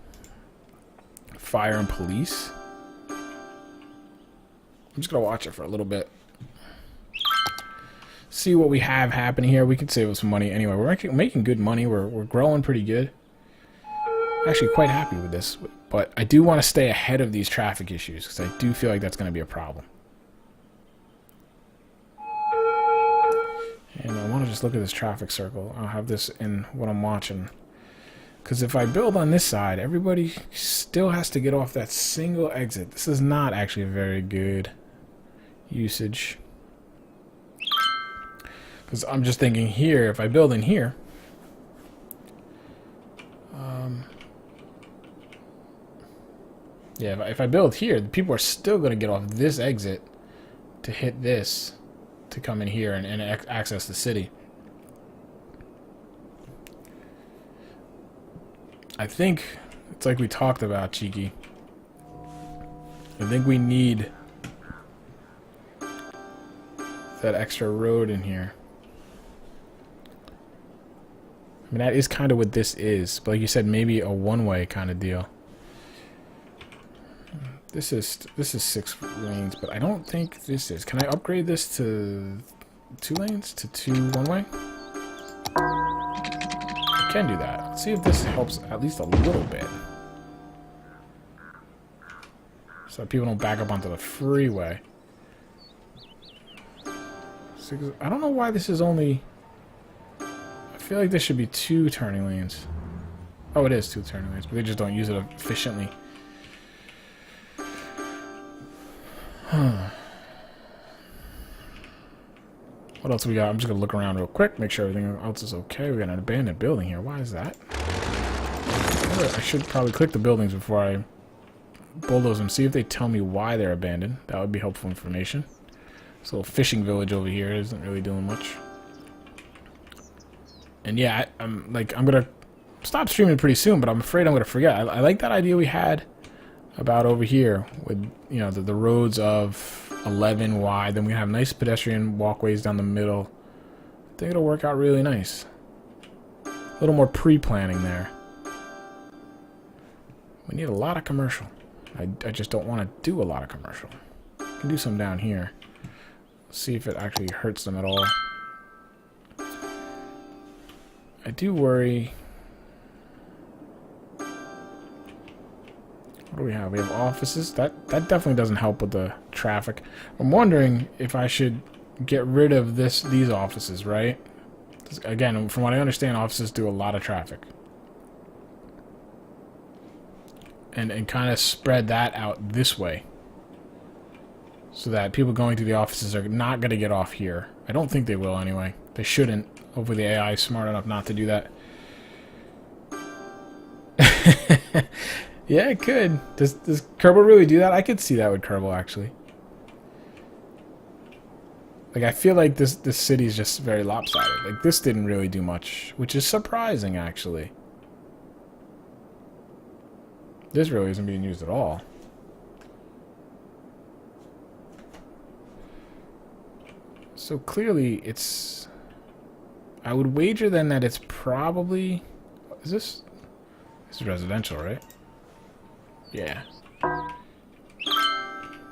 fire and police. I'm just going to watch it for a little bit. See what we have happening here. We could save us some money anyway. We're actually making good money. We're growing pretty good. Actually quite happy with this. But I do want to stay ahead of these traffic issues because I do feel like that's going to be a problem. And I want to just look at this traffic circle. I'll have this in what I'm watching. Because if I build on this side, everybody still has to get off that single exit. This is not actually a very good usage. Because I'm just thinking here, if I build in here, yeah, if I build here, the people are still going to get off this exit to hit this to come in here and access the city. I think it's like we talked about, Cheeky. I think we need that extra road in here. I mean, that is kind of what this is. But like you said, maybe a one-way kind of deal. This is 6 lanes, but I don't think this is. Can I upgrade this to 2 lanes? To 2 one-way? I can do that. Let's see if this helps at least a little bit. So that people don't back up onto the freeway. I don't know why this is only... I feel like this should be 2 turning lanes. Oh, it is 2 turning lanes, but they just don't use it efficiently. What else we got? I'm just gonna look around real quick, make sure everything else is okay. We got an abandoned building here. Why is that? I should probably click the buildings before I bulldoze them. See if they tell me why they're abandoned. That would be helpful information. This little fishing village over here isn't really doing much. And yeah, I'm gonna stop streaming pretty soon, but I'm afraid I'm gonna forget. I like that idea we had about over here with, you know, the roads of 11 wide. Then we have nice pedestrian walkways down the middle. I think it'll work out really nice. A little more pre-planning there. We need a lot of commercial. I just don't want to do a lot of commercial. I can do some down here. See if it actually hurts them at all. I do worry. What do we have? We have offices. That definitely doesn't help with the traffic. I'm wondering if I should get rid of these offices, right? Again, from what I understand, offices do a lot of traffic. And kind of spread that out this way. So that people going to the offices are not going to get off here. I don't think they will anyway. They shouldn't. Hopefully the AI is smart enough not to do that. Yeah, it could. Does Kerbal really do that? I could see that with Kerbal, actually. Like, I feel like this city is just very lopsided. Like, this didn't really do much, which is surprising, actually. This really isn't being used at all. So clearly, it's... I would wager then that it's probably... This is residential, right? Yeah.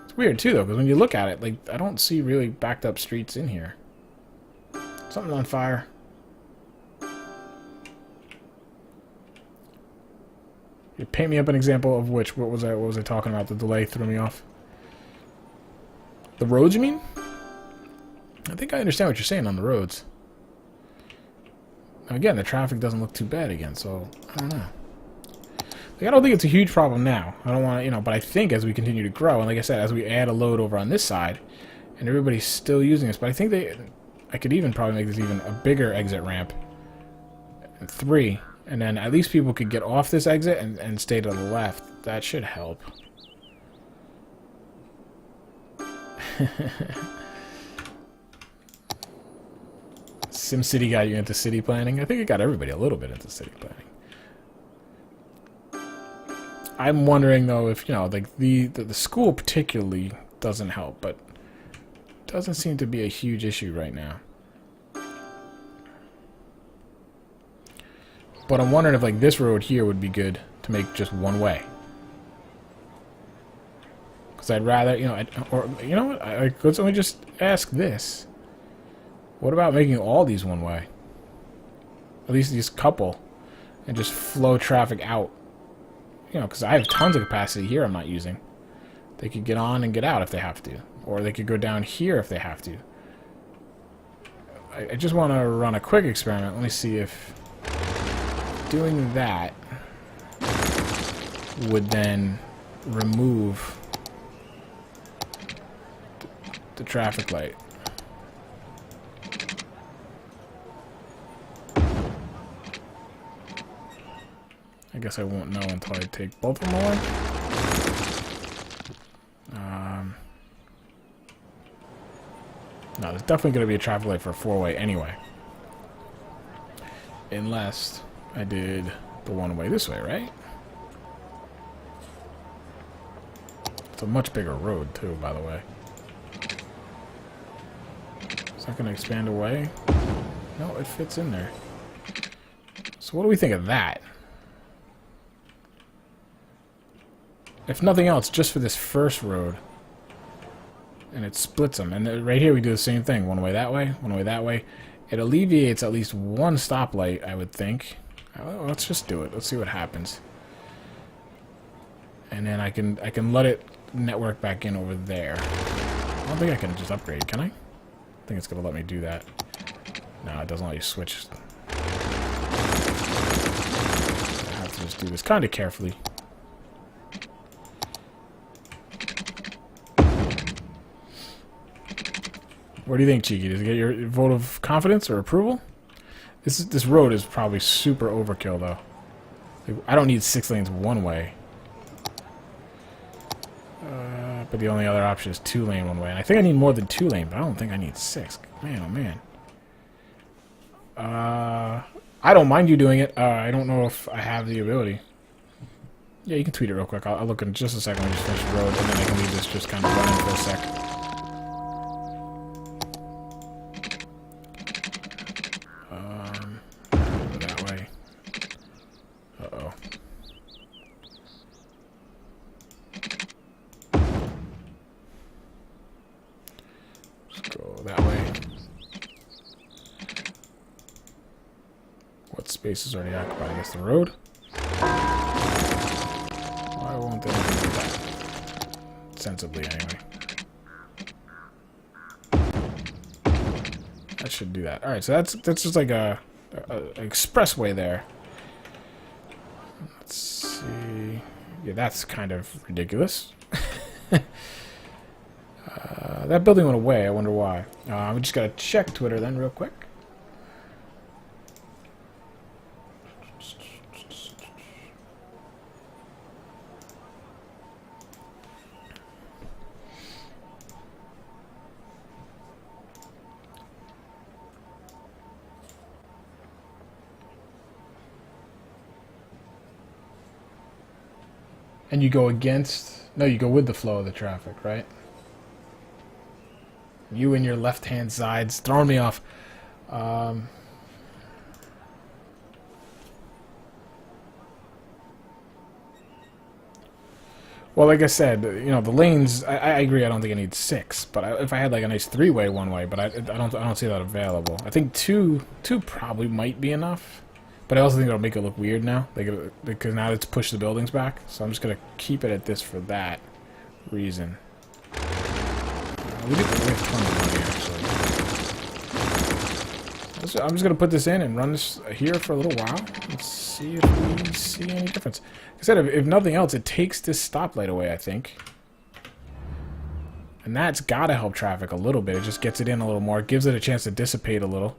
It's weird, too, though, because when you look at it, like, I don't see really backed up streets in here. Something's on fire. You paint me up an example of which. What was I talking about? The delay threw me off. The roads, you mean? I think I understand what you're saying on the roads. Now, again, the traffic doesn't look too bad again, so I don't know. Like, I don't think it's a huge problem now. I don't want to, you know, but I think as we continue to grow, and like I said, as we add a load over on this side, and everybody's still using this, but I think I could even probably make this even a bigger exit ramp. 3. And then at least people could get off this exit and stay to the left. That should help. SimCity got you into city planning? I think it got everybody a little bit into city planning. I'm wondering, though, if, you know, like the school particularly doesn't help, but it doesn't seem to be a huge issue right now. But I'm wondering if, like, this road here would be good to make just one way. Because I'd rather, you know, or, you know what, let's only just ask this. What about making all these one way? At least these couple. And just flow traffic out. You know, because I have tons of capacity here I'm not using. They could get on and get out if they have to. Or they could go down here if they have to. I just want to run a quick experiment. Let me see if doing that would then remove the traffic light. I guess I won't know until I take both of them away. No, there's definitely going to be a traffic light for a 4-way anyway. Unless I did the one-way this way, right? It's a much bigger road, too, by the way. Is that going to expand away? No, it fits in there. So what do we think of that? If nothing else, just for this first road. And it splits them. And right here we do the same thing. One way that way, one way that way. It alleviates at least one stoplight, I would think. Let's just do it. Let's see what happens. And then I can let it network back in over there. I don't think I can just upgrade, can I? I think it's going to let me do that. No, it doesn't let you switch. I have to just do this kind of carefully. What do you think, Cheeky? Does it get your vote of confidence or approval? This road is probably super overkill, though. Like, I don't need 6 lanes one way. But the only other option is 2-lane one way. And I think I need more than 2-lane, but I don't think I need 6. Man, oh man. I don't mind you doing it. I don't know if I have the ability. Yeah, you can tweet it real quick. I'll look in just a second when we just finish the road, and then I can leave this just kind of running for a sec. That way. Uh-oh. Just go that way. What space is already occupied against the road? Why won't they do that? Sensibly, anyway. That should do that. Alright, so that's just like a expressway there. Let's see. Yeah, that's kind of ridiculous. That building went away. I wonder why. We just gotta check Twitter then real quick. And you go against... No, you go with the flow of the traffic, right? You and your left-hand side's throwing me off. Well, like I said, you know, the lanes... I agree. I don't think I need 6, but if I had like a nice 3-way one way, but I don't see that available. I think two probably might be enough. But I also think it'll make it look weird now, because now it's pushed the buildings back. So I'm just gonna keep it at this for that reason. We have tons of money, actually. I'm just gonna put this in and run this here for a little while. Let's see if we see any difference. Like I said, if nothing else, it takes this stoplight away, I think. And that's gotta help traffic a little bit. It just gets it in a little more. It gives it a chance to dissipate a little.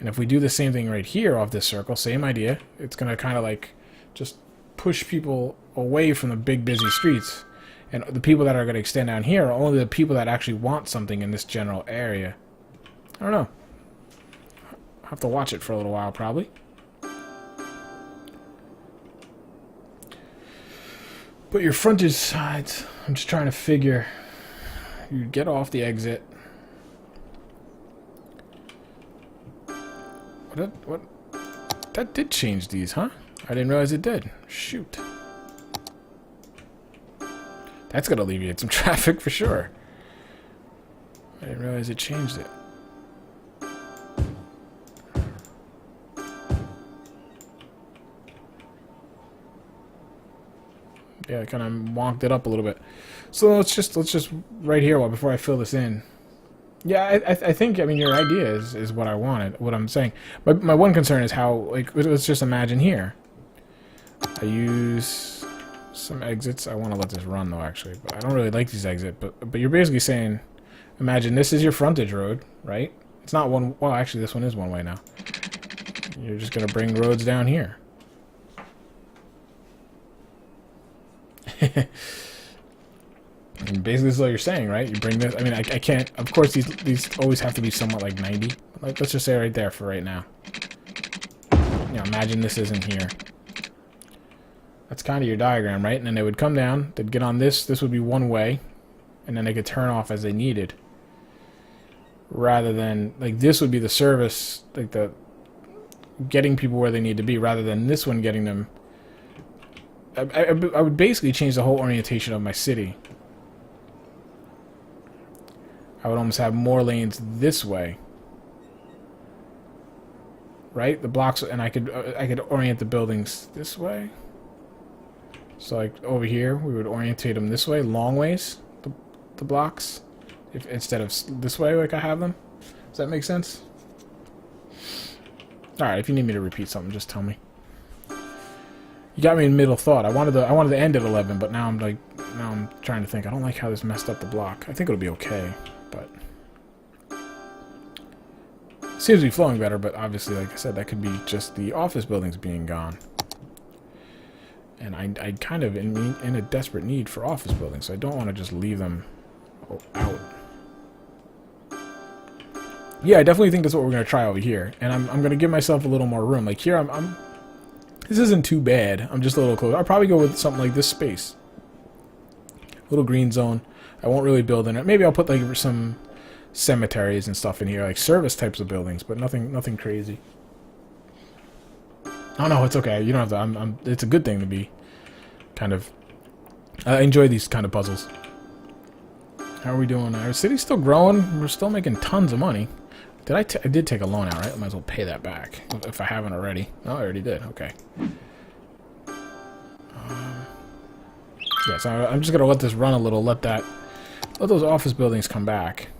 And if we do the same thing right here off this circle, same idea, it's going to kind of like just push people away from the big busy streets. And the people that are going to extend down here are only the people that actually want something in this general area. I don't know. I'll have to watch it for a little while, probably. But your frontage sides, I'm just trying to figure. You get off the exit. What? That did change these, huh? I didn't realize it did. Shoot. That's gonna alleviate some traffic for sure. I didn't realize it changed it. Yeah, I kind of wonked it up a little bit. So let's just right here, before I fill this in. Yeah, I think, I mean, your idea is what I wanted, what I'm saying. My one concern is how, like, let's just imagine here. I use some exits. I want to let this run, though, actually. But I don't really like these exits. But you're basically saying, imagine this is your frontage road, right? It's not one, well, actually, this one is one way now. You're just going to bring roads down here. And basically, this is what you're saying, right? You bring this. I mean, I can't. Of course, these always have to be somewhat like 90. Like, let's just say right there for right now. You know, imagine this isn't here. That's kind of your diagram, right? And then they would come down. They'd get on this. This would be one way, and then they could turn off as they needed. Rather than like this would be the service, like the getting people where they need to be, rather than this one getting them. I would basically change the whole orientation of my city. I would almost have more lanes this way, right? The blocks, and I could orient the buildings this way. So like over here, we would orientate them this way, long ways, the blocks, if instead of this way like I have them. Does that make sense? All right, if you need me to repeat something, just tell me. You got me in middle thought. I wanted to end at 11, but now I'm trying to think. I don't like how this messed up the block. I think it'll be okay, but it seems to be flowing better. But obviously, like I said, that could be just the office buildings being gone. And I kind of in a desperate need for office buildings, so I don't want to just leave them out. Yeah, I definitely think that's what we're gonna try over here, and I'm gonna give myself a little more room. Like here, this isn't too bad. I'm just a little close. I'll probably go with something like this space. Little green zone. I won't really build in it. Maybe I'll put like some cemeteries and stuff in here, like service types of buildings, but nothing crazy. Oh no, it's okay. You don't have to. It's a good thing to be kind of. I enjoy these kind of puzzles. How are we doing? Our city's still growing. We're still making tons of money. I did take a loan out, right? I might as well pay that back if I haven't already. Oh, I already did. Okay. Yeah, so I'm just gonna let this run a little. Let those office buildings come back,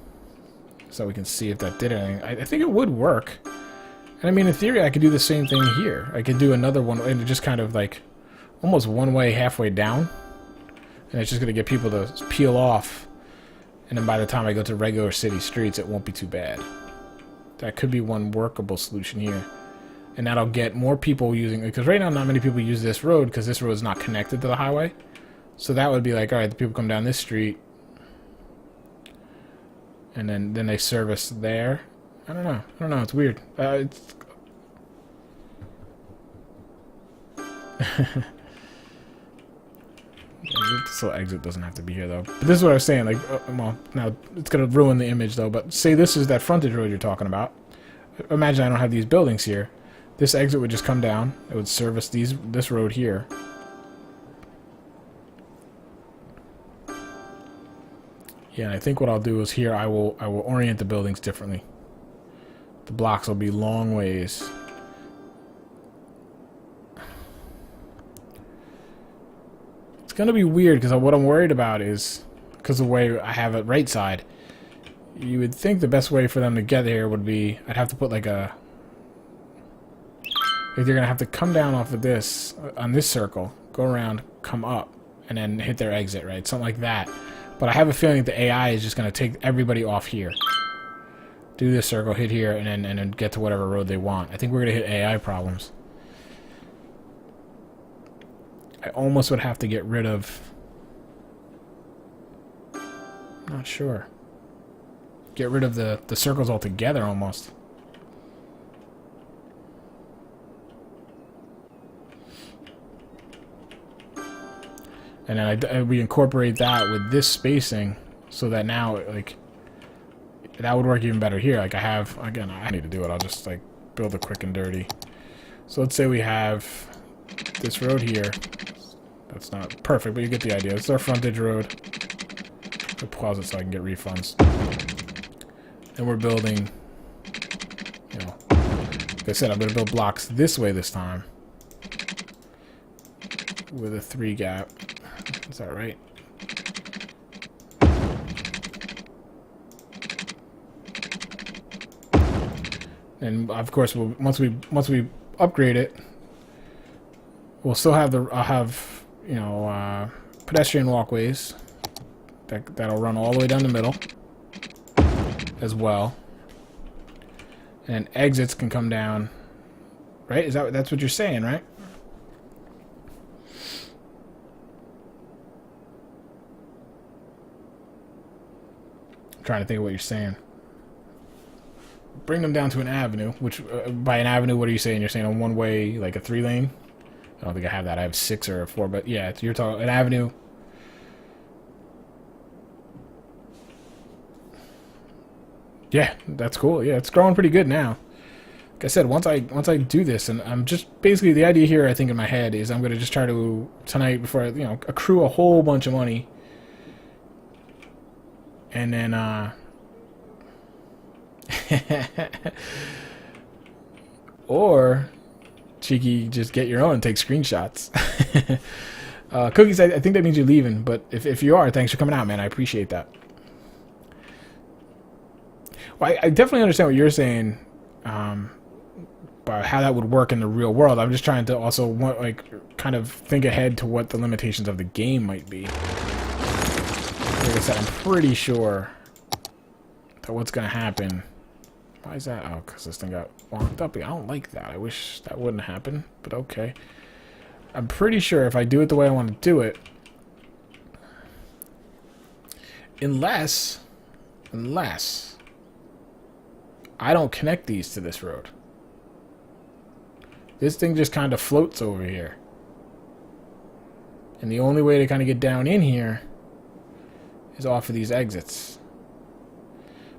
so we can see if that did anything. I think it would work. And I mean, in theory, I could do the same thing here. I could do another one, and just kind of like almost one way, halfway down, and it's just gonna get people to peel off. And then by the time I go to regular city streets, it won't be too bad. That could be one workable solution here. And that'll get more people using it. Because right now, not many people use this road because this road is not connected to the highway. So that would be like, all right, the people come down this street. And then they service there. I don't know. It's weird. This little exit doesn't have to be here, though. But this is what I was saying. Like, well, now it's going to ruin the image, though. But say this is that frontage road you're talking about. Imagine I don't have these buildings here. This exit would just come down. It would service this road here. Yeah, and I think what I'll do is here I will orient the buildings differently. The blocks will be long ways. It's gonna be weird because what I'm worried about is because of the way I have it right side. You would think the best way for them to get here would be I'd have to put like a. Like they're gonna have to come down off of this on this circle, go around, come up, and then hit their exit, right? Something like that. But I have a feeling the AI is just gonna take everybody off here. do this circle, hit here, and then get to whatever road they want. I think we're going to hit AI problems. I almost would have to get rid of... Not sure. Get rid of the circles altogether, almost. And then we incorporate that with this spacing, so that now, like, that would work even better here. Like, I have, again, I need to do it. I'll just, like, build it quick and dirty. So let's say we have this road here. That's not perfect, but you get the idea. It's our frontage road. I'll pause it so I can get refunds. And we're building, you know, like I said, I'm going to build blocks this way this time. With a 3 gap. Is that right? And of course, once we upgrade it, we'll still have I'll have, you know, pedestrian walkways that'll run all the way down the middle as well, and exits can come down. Right? That's what you're saying, right? I'm trying to think of what you're saying. Bring them down to an avenue, which, by an avenue, what are you saying? You're saying a one-way, like a 3-lane? I don't think I have that. I have 6 or a 4, but yeah, you're talking an avenue. Yeah, that's cool. Yeah, it's growing pretty good now. Like I said, once I do this, and I'm just basically the idea here, I think in my head is I'm gonna just try to tonight before I, you know, accrue a whole bunch of money, and then or cheeky, just get your own and take screenshots. Cookies, I think that means you're leaving, but if you are, thanks for coming out, man. I appreciate that. Well, I definitely understand what you're saying about how that would work in the real world. I'm just trying to also like kind of think ahead to what the limitations of the game might be. Like I said, I'm pretty sure that what's going to happen... Why is that? Oh, because this thing got locked up. I don't like that. I wish that wouldn't happen, but okay. I'm pretty sure if I do it the way I want to do it, unless I don't connect these to this road. This thing just kind of floats over here. And the only way to kind of get down in here is off of these exits.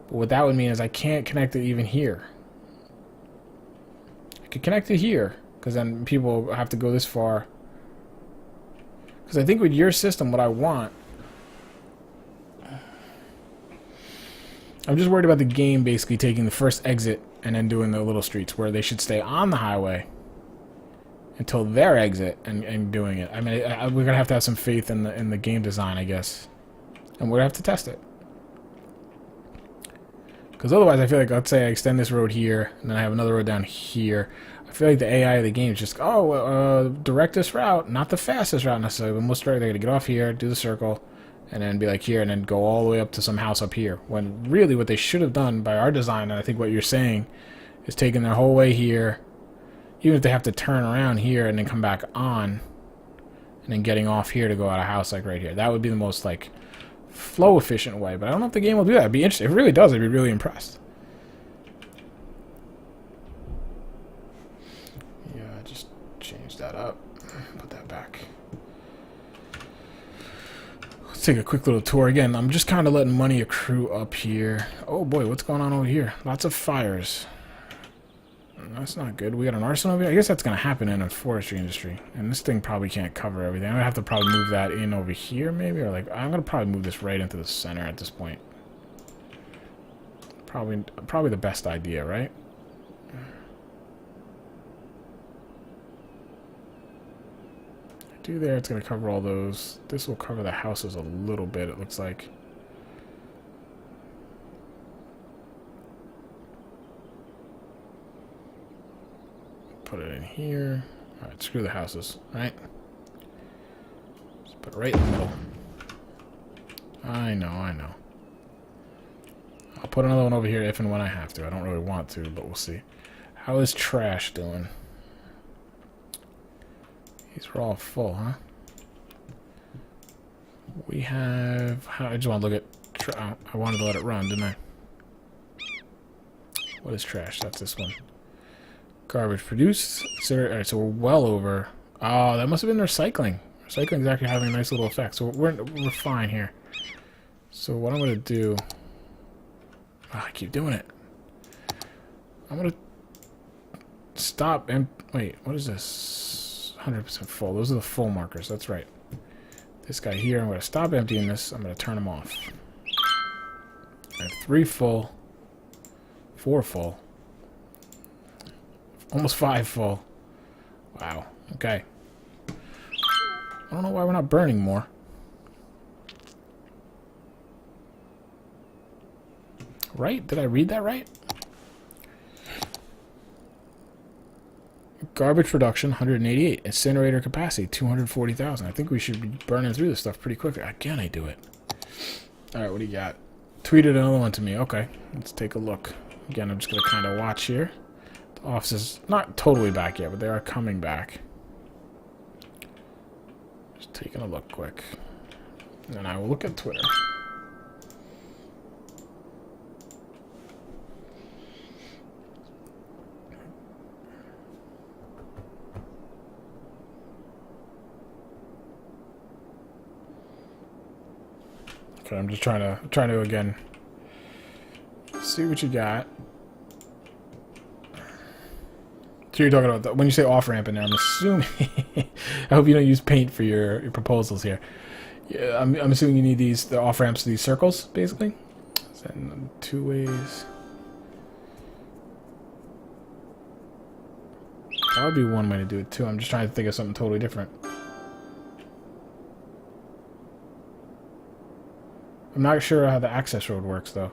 But what that would mean is I can't connect it even here. I could connect it here, because then people have to go this far. Because I think with your system, what I want... I'm just worried about the game basically taking the first exit and then doing the little streets where they should stay on the highway until their exit and doing it. I mean, we're gonna have to have some faith in the game design, I guess, and we're gonna have to test it. Because otherwise, I feel like, let's say I extend this road here and then I have another road down here. I feel like the AI of the game is just, direct this route, not the fastest route necessarily, but most direct. They're gonna get off here, do the circle, and then be like here, and then go all the way up to some house up here. When really what they should have done by our design, and I think what you're saying, is taking their whole way here, even if they have to turn around here and then come back on, and then getting off here to go out of house like right here. That would be the most like flow efficient way, but I don't know if the game will do that. It'd be interesting. If it really does, I'd be really impressed. Yeah, just change that up. Put that back. Let's take a quick little tour again. I'm just kind of letting money accrue up here. Oh boy, what's going on over here? Lots of fires. That's not good. We got an arson over here. I guess that's going to happen in a forestry industry. And this thing probably can't cover everything. I'm going to have to probably move that in over here maybe. Or like, I'm going to probably move this right into the center at this point. Probably the best idea, right? Do there, it's going to cover all those. This will cover the houses a little bit, it looks like. Put it in here. Alright, screw the houses, right? Just put it right in the middle. I know. I'll put another one over here if and when I have to. I don't really want to, but we'll see. How is trash doing? These are all full, huh? We have... I just want to look at... I wanted to let it run, didn't I? What is trash? That's this one. Garbage produced. Alright, so we're well over... Oh, that must have been recycling. Recycling is actually having a nice little effect. So we're fine here. So what I'm going to do... Oh, I keep doing it. I'm going to stop and... Wait, what is this? 100% full. Those are the full markers. That's right. This guy here, I'm going to stop emptying this. I'm going to turn him off. I have 3 full. 4 full. Almost 5 full. Wow. Okay. I don't know why we're not burning more. Right? Did I read that right? Garbage production, 188. Incinerator capacity, 240,000. I think we should be burning through this stuff pretty quickly. Again, I do it. Alright, what do you got? Tweeted another one to me. Okay, let's take a look. Again, I'm just going to kind of watch here. The office is not totally back yet, but they are coming back. Just taking a look quick. And I will look at Twitter. Okay, I'm just trying to again see what you got. So you're talking about when you say off ramp in there, I'm assuming. I hope you don't use paint for your proposals here. Yeah, I'm assuming you need the off ramps to these circles, basically. And 2 ways. That would be one way to do it too. I'm just trying to think of something totally different. I'm not sure how the access road works though.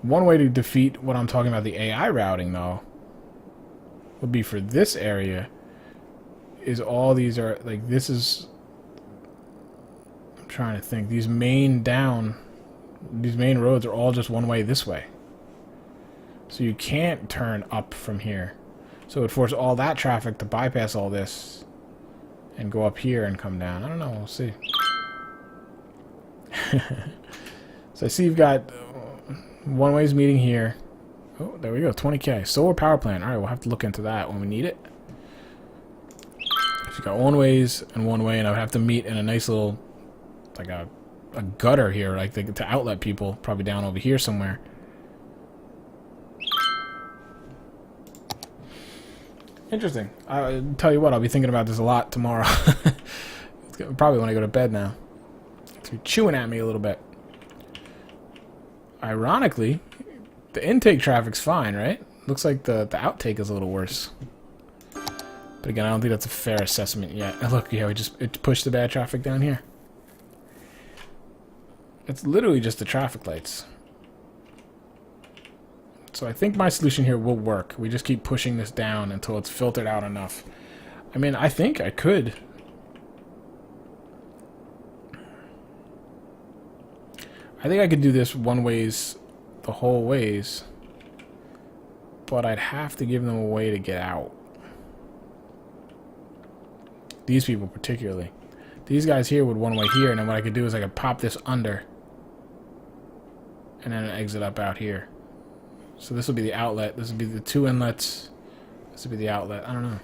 One way to defeat what I'm talking about, the AI routing though, would be for this area. Is all these are like this is. I'm trying to think. These main roads are all just one way this way. So you can't turn up from here. So it would force all that traffic to bypass all this and go up here and come down. I don't know. We'll see. So I see you've got one ways meeting here. Oh, there we go. 20K. Solar power plant. All right, we'll have to look into that when we need it. So you got one ways and one way, and I would have to meet in a nice little, like a gutter here, like to outlet people, probably down over here somewhere. Interesting. I'll tell you what, I'll be thinking about this a lot tomorrow. Probably when I go to bed now. It's chewing at me a little bit. Ironically, the intake traffic's fine, right? Looks like the outtake is a little worse. But again, I don't think that's a fair assessment yet. Oh, look, yeah, it pushed the bad traffic down here. It's literally just the traffic lights. So I think my solution here will work. We just keep pushing this down until it's filtered out enough. I mean, I think I could. I think I could do this one ways, the whole ways. But I'd have to give them a way to get out. These people particularly. These guys here would one way here, and then what I could do is I could pop this under. And then exit up out here. So this will be the outlet. This will be the 2 inlets. This will be the outlet. I don't know.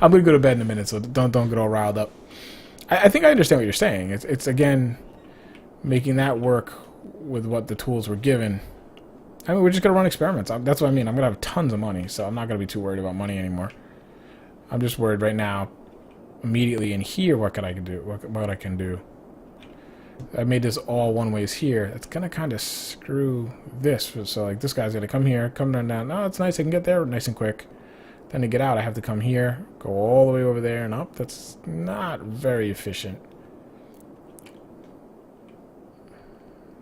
I'm gonna go to bed in a minute, so don't get all riled up. I think I understand what you're saying. It's again making that work with what the tools were given. I mean, we're just gonna run experiments. That's what I mean. I'm gonna have tons of money, so I'm not gonna be too worried about money anymore. I'm just worried right now, immediately in here. What I can do? What I can do? I made this all one ways here. It's gonna kind of screw this. So like this guy's gonna come here, come down. No, it's nice. I can get there nice and quick. Then to get out, I have to come here, go all the way over there and up. That's not very efficient.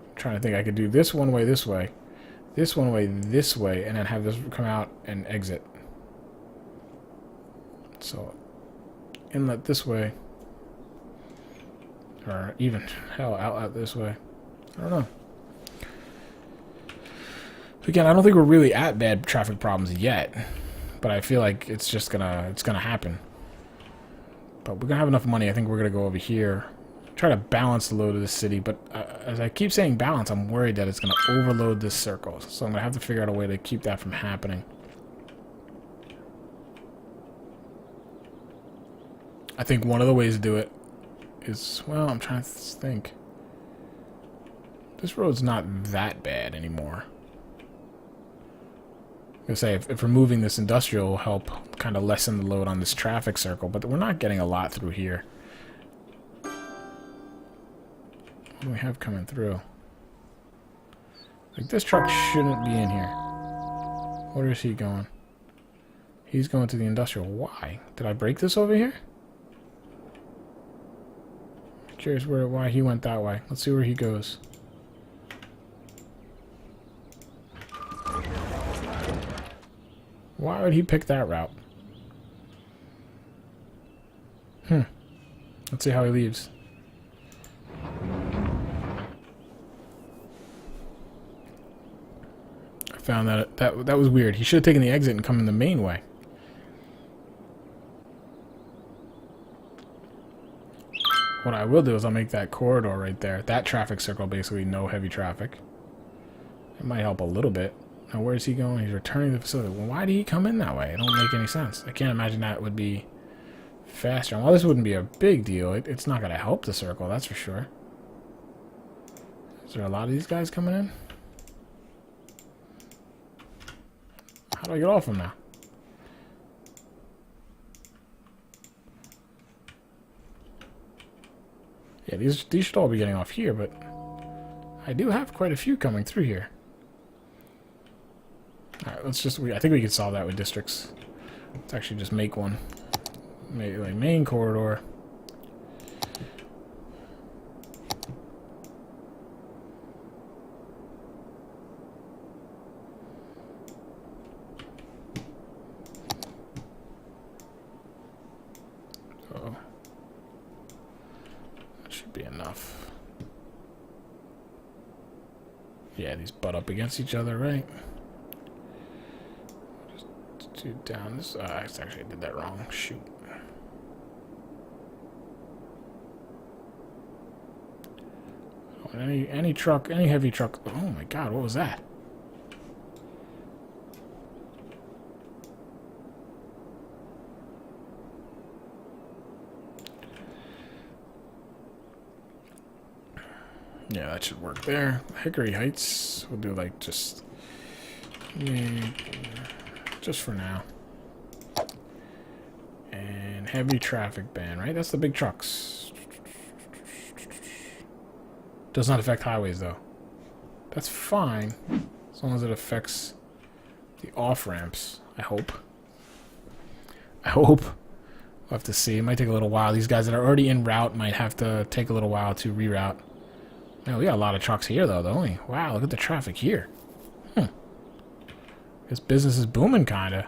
I'm trying to think. I could do this one way, this way, this one way, this way, and then have this come out and exit. So inlet this way. Or even, hell, outlet this way. I don't know. Again, I don't think we're really at bad traffic problems yet, but I feel like it's gonna happen. But we're gonna have enough money. I think we're gonna go over here, try to balance the load of the city. But as I keep saying balance, I'm worried that it's gonna overload this circle. So I'm gonna have to figure out a way to keep that from happening. I think one of the ways to do it is, well, I'm trying to think. This road's not that bad anymore. I was gonna say, if removing this industrial will help kind of lessen the load on this traffic circle, but we're not getting a lot through here. What do we have coming through? Like, this truck shouldn't be in here. Where is he going? He's going to the industrial. Why? Did I break this over here? I'm curious why he went that way. Let's see where he goes. Why would he pick that route? Let's see how he leaves. I found that was weird. He should have taken the exit and come in the main way. What I will do is I'll make that corridor right there. That traffic circle, basically no heavy traffic. It might help a little bit. Now, where is he going? He's returning to the facility. Well, why did he come in that way? It don't make any sense. I can't imagine that would be faster. While this wouldn't be a big deal, it's not going to help the circle, that's for sure. Is there a lot of these guys coming in? How do I get off them now? Yeah, these should all be getting off here, but I do have quite a few coming through here. Alright, I think we can solve that with districts. Let's actually just make one. Maybe like main corridor. Uh-oh. That should be enough. Yeah, these butt up against each other, right? Down this. Actually, I did that wrong. Shoot. Oh, any truck, any heavy truck. Oh my God, what was that? Yeah, that should work there. Hickory Heights. We'll do like just for now. And heavy traffic ban, right? That's the big trucks. Does not affect highways, though. That's fine. As long as it affects the off-ramps, I hope. We'll have to see. It might take a little while. These guys that are already en route might have to take a little while to reroute. Now, we got a lot of trucks here, though, don't we? Wow, look at the traffic here. This business is booming, kinda.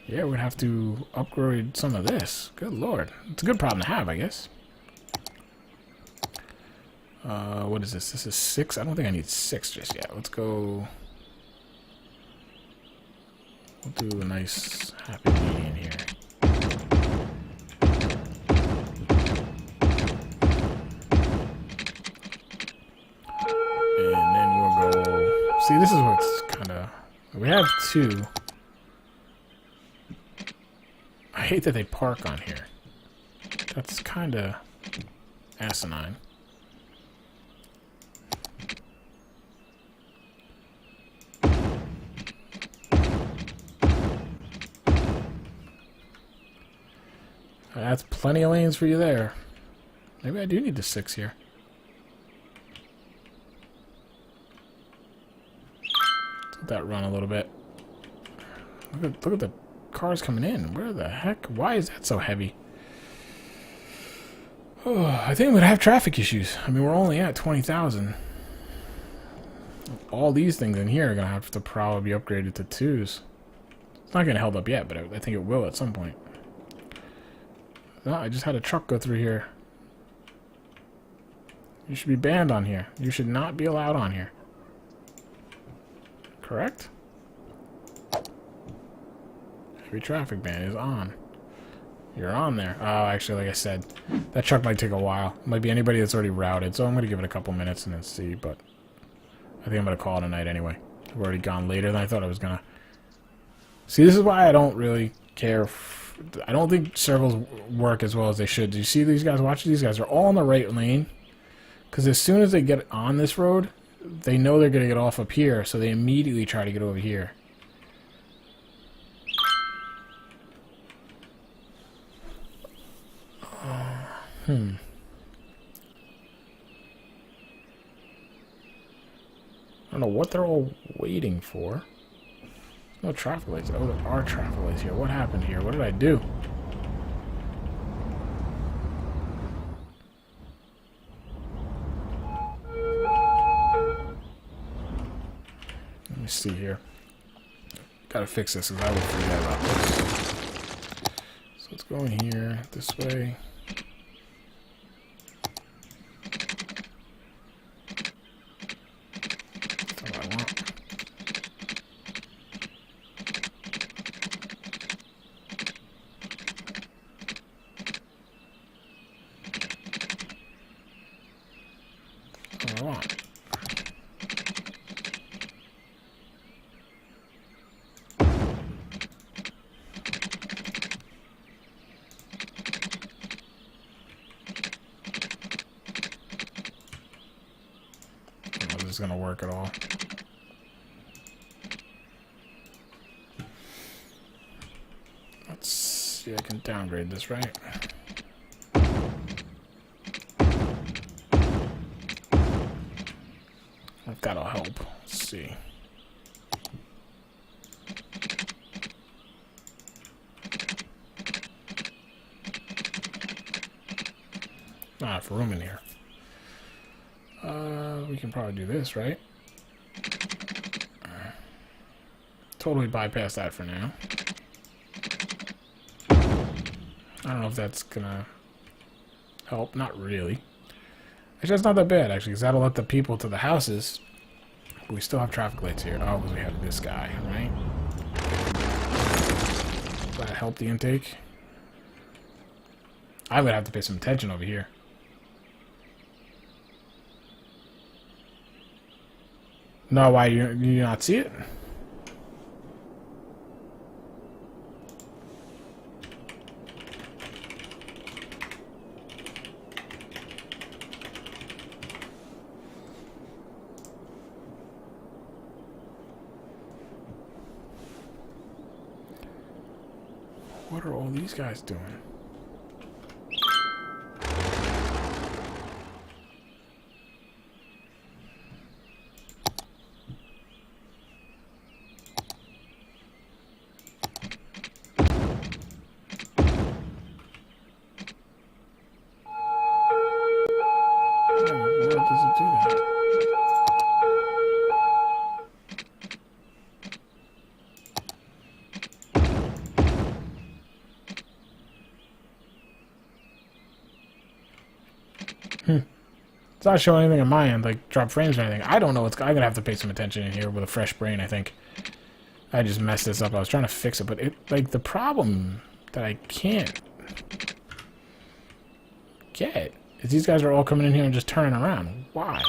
Yeah, we'd have to upgrade some of this. Good lord. It's a good problem to have, I guess. What is this? This is 6? I don't think I need 6 just yet. Let's go... We'll do a nice happy median here. And then we'll go... See, this is what's kind of... We have 2. I hate that they park on here. That's kind of asinine. That's plenty of lanes for you there. Maybe I do need the 6 here. Let that run a little bit. Look at the cars coming in. Where the heck? Why is that so heavy? Oh, I think I'm gonna have traffic issues. I mean, we're only at 20,000. All these things in here are gonna have to probably be upgraded to 2s. It's not gonna held up yet, but I think it will at some point. No, I just had a truck go through here. You should be banned on here. You should not be allowed on here. correct? Heavy traffic ban is on. You're on there. Oh, actually, like I said, that truck might take a while. It might be anybody that's already routed, so I'm going to give it a couple minutes and then see, but I think I'm going to call it a night anyway. I've already gone later than I thought I was going to. See, this is why I don't really care. I don't think circles work as well as they should. Do you see these guys? Watch, these guys are all in the right lane. Because as soon as they get on this road, they know they're going to get off up here, so they immediately try to get over here. I don't know what they're all waiting for. There's no traffic lights. Oh, there are traffic lights here. What happened here? What did I do? Let me see here. Gotta fix this because I will forget about this. So let's go in here this way. Is gonna work at all. Let's see, I can downgrade this, right? If that'll help. Let's see. Not enough room in here. We can probably do this, right? Totally bypass that for now. I don't know if that's gonna help. Not really. Actually, that's not that bad, actually, because that'll let the people to the houses. But we still have traffic lights here. Oh, because we have this guy, right? Does that help the intake? I would have to pay some attention over here. No, why do you not see it? What are all these guys doing? It's not showing anything on my end, like drop frames or anything. I don't know. I'm gonna have to pay some attention in here with a fresh brain, I think. I just messed this up. I was trying to fix it, but like the problem that I can't get is these guys are all coming in here and just turning around. Why?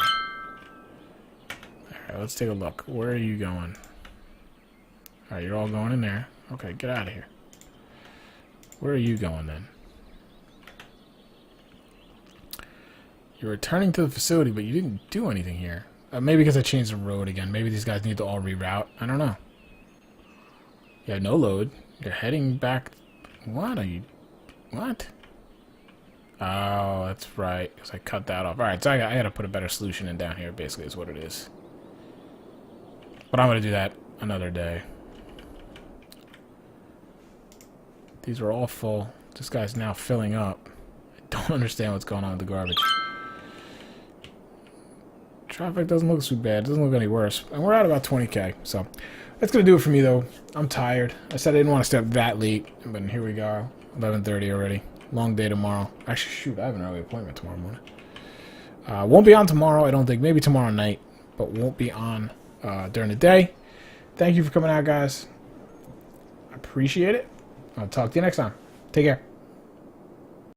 Alright, let's take a look. Where are you going? Alright, you're all going in there. Okay, get out of here. Where are you going then? You're returning to the facility, but you didn't do anything here. Maybe because I changed the road again. Maybe these guys need to all reroute. I don't know. You have no load. You're heading back. What are you? What? Oh, that's right. Because I cut that off. Alright, so I got to put a better solution in down here, basically, is what it is. But I'm going to do that another day. These are all full. This guy's now filling up. I don't understand what's going on with the garbage. Traffic doesn't look too bad. It doesn't look any worse. And we're at about 20k. So that's going to do it for me, though. I'm tired. I said I didn't want to stay up that late. But here we go. 11:30 already. Long day tomorrow. Actually, shoot. I have an early appointment tomorrow morning. Won't be on tomorrow, I don't think. Maybe tomorrow night. But won't be on during the day. Thank you for coming out, guys. I appreciate it. I'll talk to you next time. Take care.